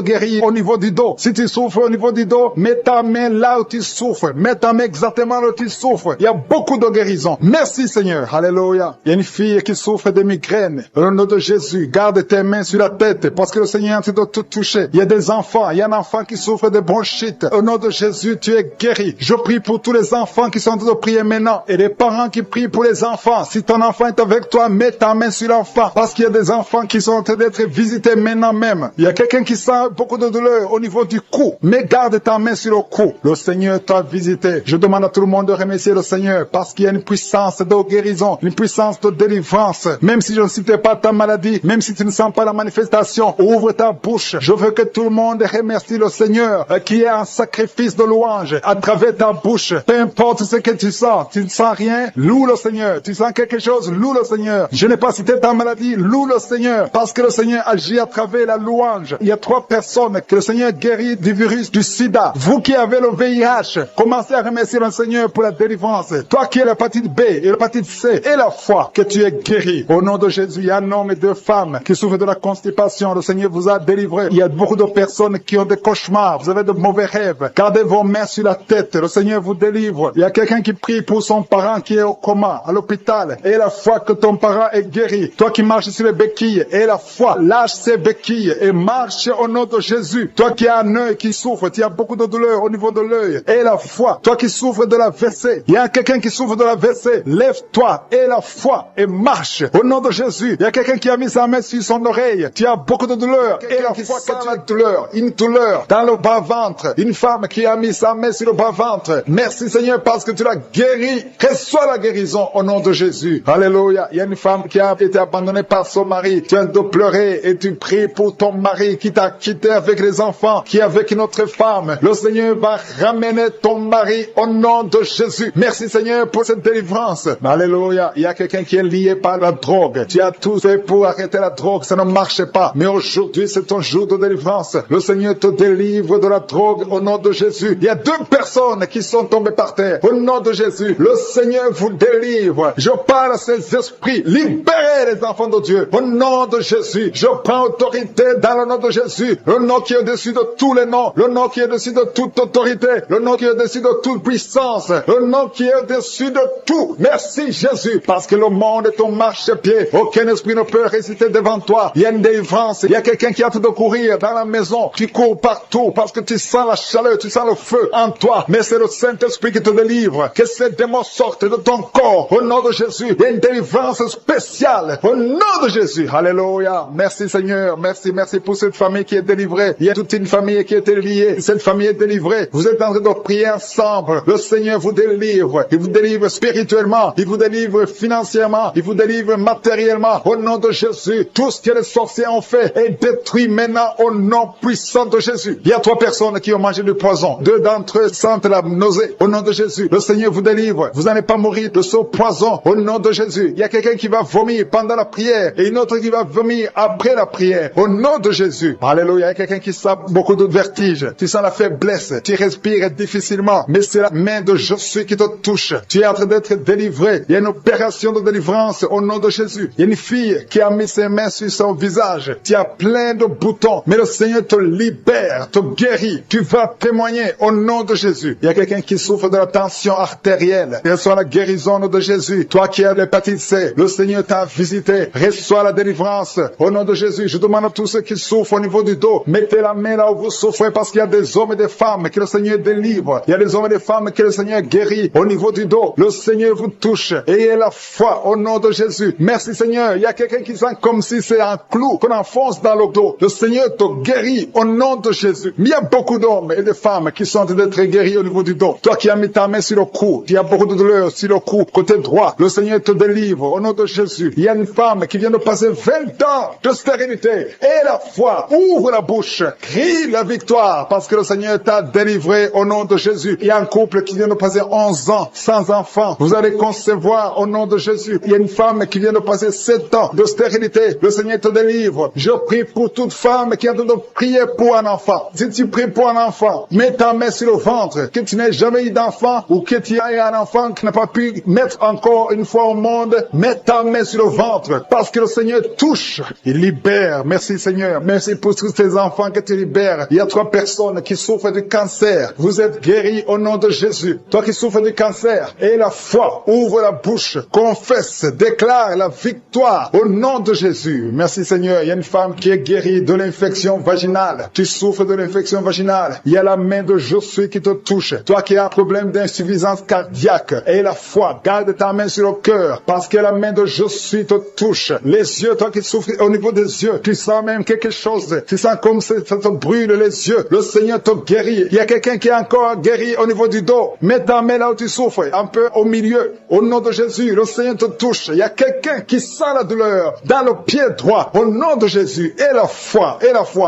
guérir au niveau du dos. Si tu souffres au niveau du dos, mets ta main là où tu souffres. Mets ta main exactement là où tu souffres. Il y a beaucoup de guérisons. Merci Seigneur. Alléluia. Il y a une fille qui souffre de migraines. Au nom de Jésus, garde tes mains sur la tête parce que le Seigneur est en train de te toucher. Il y a des enfants. Il y a un enfant qui souffre de bronchite. Au nom de Jésus, tu es guéri. Je prie pour tous les enfants qui sont en train de prier maintenant et les parents qui prient pour les enfants. Si ton enfant est avec toi, mets ta main sur l'enfant parce qu'il y a des enfants qui sont en train d'être visités maintenant même. Il y a quelqu'un qui sent beaucoup de douleur au niveau du cou. Mais garde ta main sur le cou. Le Seigneur t'a visité. Je demande à tout le monde de remercier le Seigneur parce qu'il y a une puissance de guérison, une puissance de délivrance. Même si je ne citais pas ta maladie, même si tu ne sens pas la manifestation, ouvre ta bouche. Je veux que tout le monde remercie le Seigneur qui est un sacrifice de louange à travers ta bouche. Peu importe ce que tu ne sens rien, loue le Seigneur. Tu sens quelque chose, loue le Seigneur. Je n'ai pas cité ta maladie, loue le Seigneur parce que le Seigneur agit à travers la louange. Il y a 3 personnes que le Seigneur guérit du virus du sida. Vous qui avez le VIH, commencez à remercier le Seigneur pour la délivrance. Toi qui as l'hépatite B et l'hépatite C et la foi, que tu es guéri. Au nom de Jésus, il y a un homme et 2 femmes qui souffrent de la constipation. Le Seigneur vous a délivré. Il y a beaucoup de personnes qui ont des cauchemars. Vous avez de mauvais rêves. Gardez vos mains sur la tête. Le Seigneur vous délivre. Il y a quelqu'un qui prie pour son parent qui est au coma, à l'hôpital. Et la foi que ton parent est guéri. Toi qui marches sur les béquilles et la foi, lâche ces béquilles et marche au nom de Jésus. Toi qui as un œil qui souffre, tu as beaucoup de douleur au niveau de l'œil. Et la foi. Toi qui souffres de la WC. Il y a quelqu'un qui souffre de la WC. Lève-toi et la foi et marche au nom de Jésus. Il y a quelqu'un qui a mis sa main sur son oreille. Tu as beaucoup de douleur et la foi que tu as douleur. Une douleur dans le bas-ventre. Une femme qui a mis sa main sur le bas-ventre. Merci Seigneur parce que tu l'as guéri. Reçois la guérison au nom de Jésus. Alléluia. Il y a une femme qui a été abandonnée par son mari. Tu viens de pleurer et tu pries pour ton mari qui t'a quitté avec les enfants, qui est avec une autre femme. Le Seigneur va ramener ton mari au nom de Jésus. Merci Seigneur pour cette délivrance. Alléluia. Il y a quelqu'un qui est lié par la drogue. Tu as tout fait pour arrêter la drogue. Ça ne marche pas. Mais aujourd'hui, c'est ton jour de délivrance. Le Seigneur te délivre de la drogue au nom de Jésus. Il y a 2 personnes qui sont tombées par terre. Au nom de Jésus, le Seigneur vous délivre. Je parle à ces esprits. Libérez les enfants de Dieu. Au nom de Jésus, je prends autorité dans le nom de Jésus. Le nom qui est au-dessus de tous les noms. Le nom qui est au-dessus de toute autorité. Le nom qui est au-dessus de toute puissance. Le nom qui est au-dessus de tout. Merci Jésus. Parce que le monde est ton marchepied. Aucun esprit ne peut résister devant toi. Il y a une délivrance. Il y a quelqu'un qui a de courir dans la maison. Tu cours partout parce que tu sens la chaleur, tu sens le feu en toi. Mais c'est le Saint-Esprit qui te délivre. Que ces démons sortent de ton corps. Au nom de Jésus. Il y a une délivrance spéciale. Au nom de Jésus. Alléluia. Merci Seigneur. Merci pour cette famille qui est délivrée. Il y a toute une famille qui est liée. Cette famille est délivrée. Vous êtes en train de prier ensemble. Le Seigneur vous délivre. Il vous délivre spirituellement. Il vous délivre financièrement. Il vous délivre matériellement. Au nom de Jésus. Tout ce que les sorciers ont fait est détruit maintenant au nom puissant de Jésus. Il y a 3 personnes qui ont mangé du poison. 2 d'entre eux sentent la nausée. Au nom de Jésus. Le Seigneur vous délivre. Vous n'allez pas mourir de ce poison. Au nom de Jésus. Il y a quelqu'un qui va vomir pendant la prière et une autre qui va vomir après la prière. Au nom de Jésus. Alléluia. Il y a quelqu'un qui sent beaucoup de vertige. Tu sens la faiblesse. Tu respires difficilement. Mais c'est la main de Jésus qui te touche. Tu es en train d'être délivré. Il y a une opération de délivrance au nom de Jésus. Il y a une fille qui a mis ses mains sur son visage. Tu as plein de boutons, mais le Seigneur te libère, te guérit. Tu vas témoigner au nom de Jésus. Il y a quelqu'un qui souffre de la tension artérielle. Reçois la guérison au nom de Jésus. Toi qui as l'hépatite C, le Seigneur t'a visité. Reçois la délivrance au nom de Jésus. Je demande à tous ceux qui souffrent au niveau du dos, mettez la main là où vous souffrez, parce qu'il y a des hommes et des femmes que le Seigneur délivre. Il y a des hommes et des femmes que le Seigneur guérit au niveau du dos. Le Seigneur vous touche. Ayez la foi au nom de Jésus. Merci Seigneur. Il y a quelqu'un qui sent comme si c'est un clou qu'on enfonce dans le dos. Le Seigneur te guérit au nom de Jésus. Mais il y a beaucoup d'hommes et de femmes qui sont en train d'être guéris au niveau du dos. Toi qui as mis ta main sur le cou, tu as beaucoup de douleur sur le cou, côté droit. Le Seigneur te délivre au nom de Jésus. Il y a une femme qui vient de passer 20 ans de stérilité. Et la foi, ouvre la bouche, crie la victoire, parce que le Seigneur t'a délivré au nom de Jésus. Il y a un couple qui vient de passer 11 ans sans enfant. Vous allez concevoir au nom de Jésus. Il y a une femme qui vient de passer 7 ans de stérilité. Le Seigneur te délivre. Je prie pour toute femme qui a de prier pour un enfant. Si tu pries pour un enfant, mets ta main sur le ventre. Que tu n'aies jamais eu d'enfant ou que tu aies un enfant qui n'a pas pu mettre encore une fois au monde, mets ta main sur le ventre, parce que le Seigneur touche. Il libère. Merci Seigneur. Merci pour tous tes enfants que tu libères. Il y a 3 personnes qui souffrent du cancer. Vous êtes guéris au nom de Jésus. Toi qui souffres du cancer, et la foi, ouvre la bouche, confesse, déclare la victoire au nom de Jésus. Merci Seigneur. Il y a une femme qui est guérie de l'infection vaginale. Tu souffres de l'infection vaginale. Il y a la main de Je suis qui te touche. Toi qui as un problème d'insuffisance cardiaque, et la foi, garde ta main sur le cœur, parce que la main de Je suis te touche. Les yeux, toi qui souffres au niveau des yeux, tu sens même quelque chose. Tu sens comme ça te brûle les yeux. Le Seigneur te guérit. Il y a quelqu'un qui est encore guéri au niveau du dos. Mets ta main là où tu souffres, un peu au milieu. Au nom de Jésus, le Seigneur te touche. Il y a quelqu'un qui sent la douleur dans le pied droit. Au nom de Jésus, et la foi,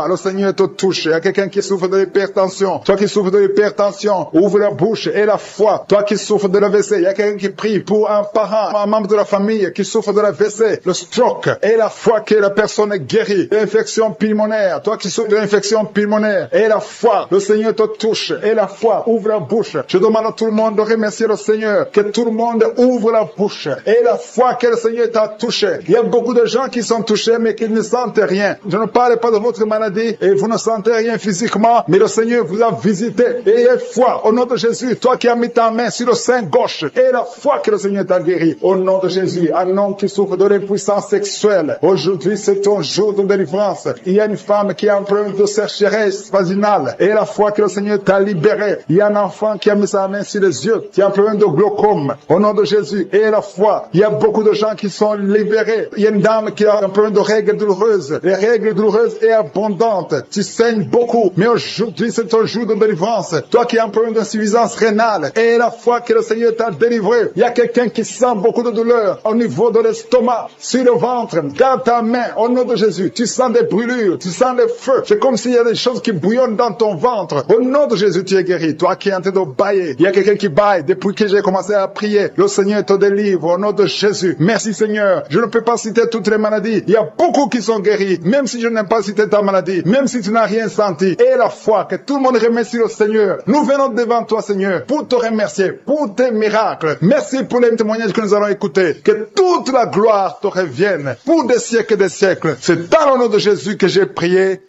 le Seigneur te touche. Il y a quelqu'un qui souffre de l'hypertension. Toi qui souffres de l'hypertension, ouvre la bouche et la foi. Toi qui souffres de l'AVC, il y a quelqu'un qui prie pour un parent, un membre de la famille qui souffre de l'AVC, le stroke, et la foi que la personne est guérie. L'infection pulmonaire, toi qui souffres de l'infection pulmonaire, et la foi, le Seigneur te touche, et la foi, ouvre la bouche. Je demande à tout le monde de remercier le Seigneur, que tout le monde ouvre la bouche, et la foi que le Seigneur t'a touché. Il y a beaucoup de gens qui sont touchés, mais qui ne sentent rien. Je ne parle pas de votre maladie, et vous ne sentez rien physiquement, mais le Seigneur vous a visité, et ayez foi, au nom de Jésus, toi qui as mis ta main sur le sein gauche, et la foi que le Seigneur t'a guéri, au nom de Jésus. Un homme qui souffre de l'impuissance sexuelle, aujourd'hui c'est ton jour de délivrance. Il y a une femme qui a un problème de sécheresse vaginale, et la foi que le Seigneur t'a libéré. Il y a un enfant qui a mis sa main sur les yeux, qui a un problème de glaucome, au nom de Jésus, et la foi. Il y a beaucoup de gens qui sont libérés. Il y a une dame qui a un problème de règles douloureuses. Les règles douloureuses est abondante. Tu saignes beaucoup, mais aujourd'hui c'est ton jour de délivrance. Toi qui as un problème d'insuffisance rénale, et la foi que le Seigneur t'a délivré. Il y a quelqu'un qui sent beaucoup de douleur au niveau de l'estomac, sur le ventre. Dans ta main, au nom de Jésus, tu sens des brûlures, tu sens des feux. C'est comme s'il y a des choses qui bouillonnent dans ton ventre. Au nom de Jésus, tu es guéri. Toi qui es en train de bailler, il y a quelqu'un qui baille depuis que j'ai commencé à prier. Le Seigneur te délivre au nom de Jésus. Merci Seigneur. Je ne peux pas citer toutes les maladies. Il y a beaucoup qui sont guéris, même si je n'ai pas cité ta maladie, même si tu n'as rien senti. Et la foi, que tout le monde remercie le Seigneur. Nous venons devant toi Seigneur pour te remercier, pour tes miracles. Merci pour les témoignages que nous allons écouter. Que toute la gloire te revienne pour des siècles et des siècles. C'est dans le nom de Jésus que j'ai prié.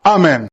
Amen.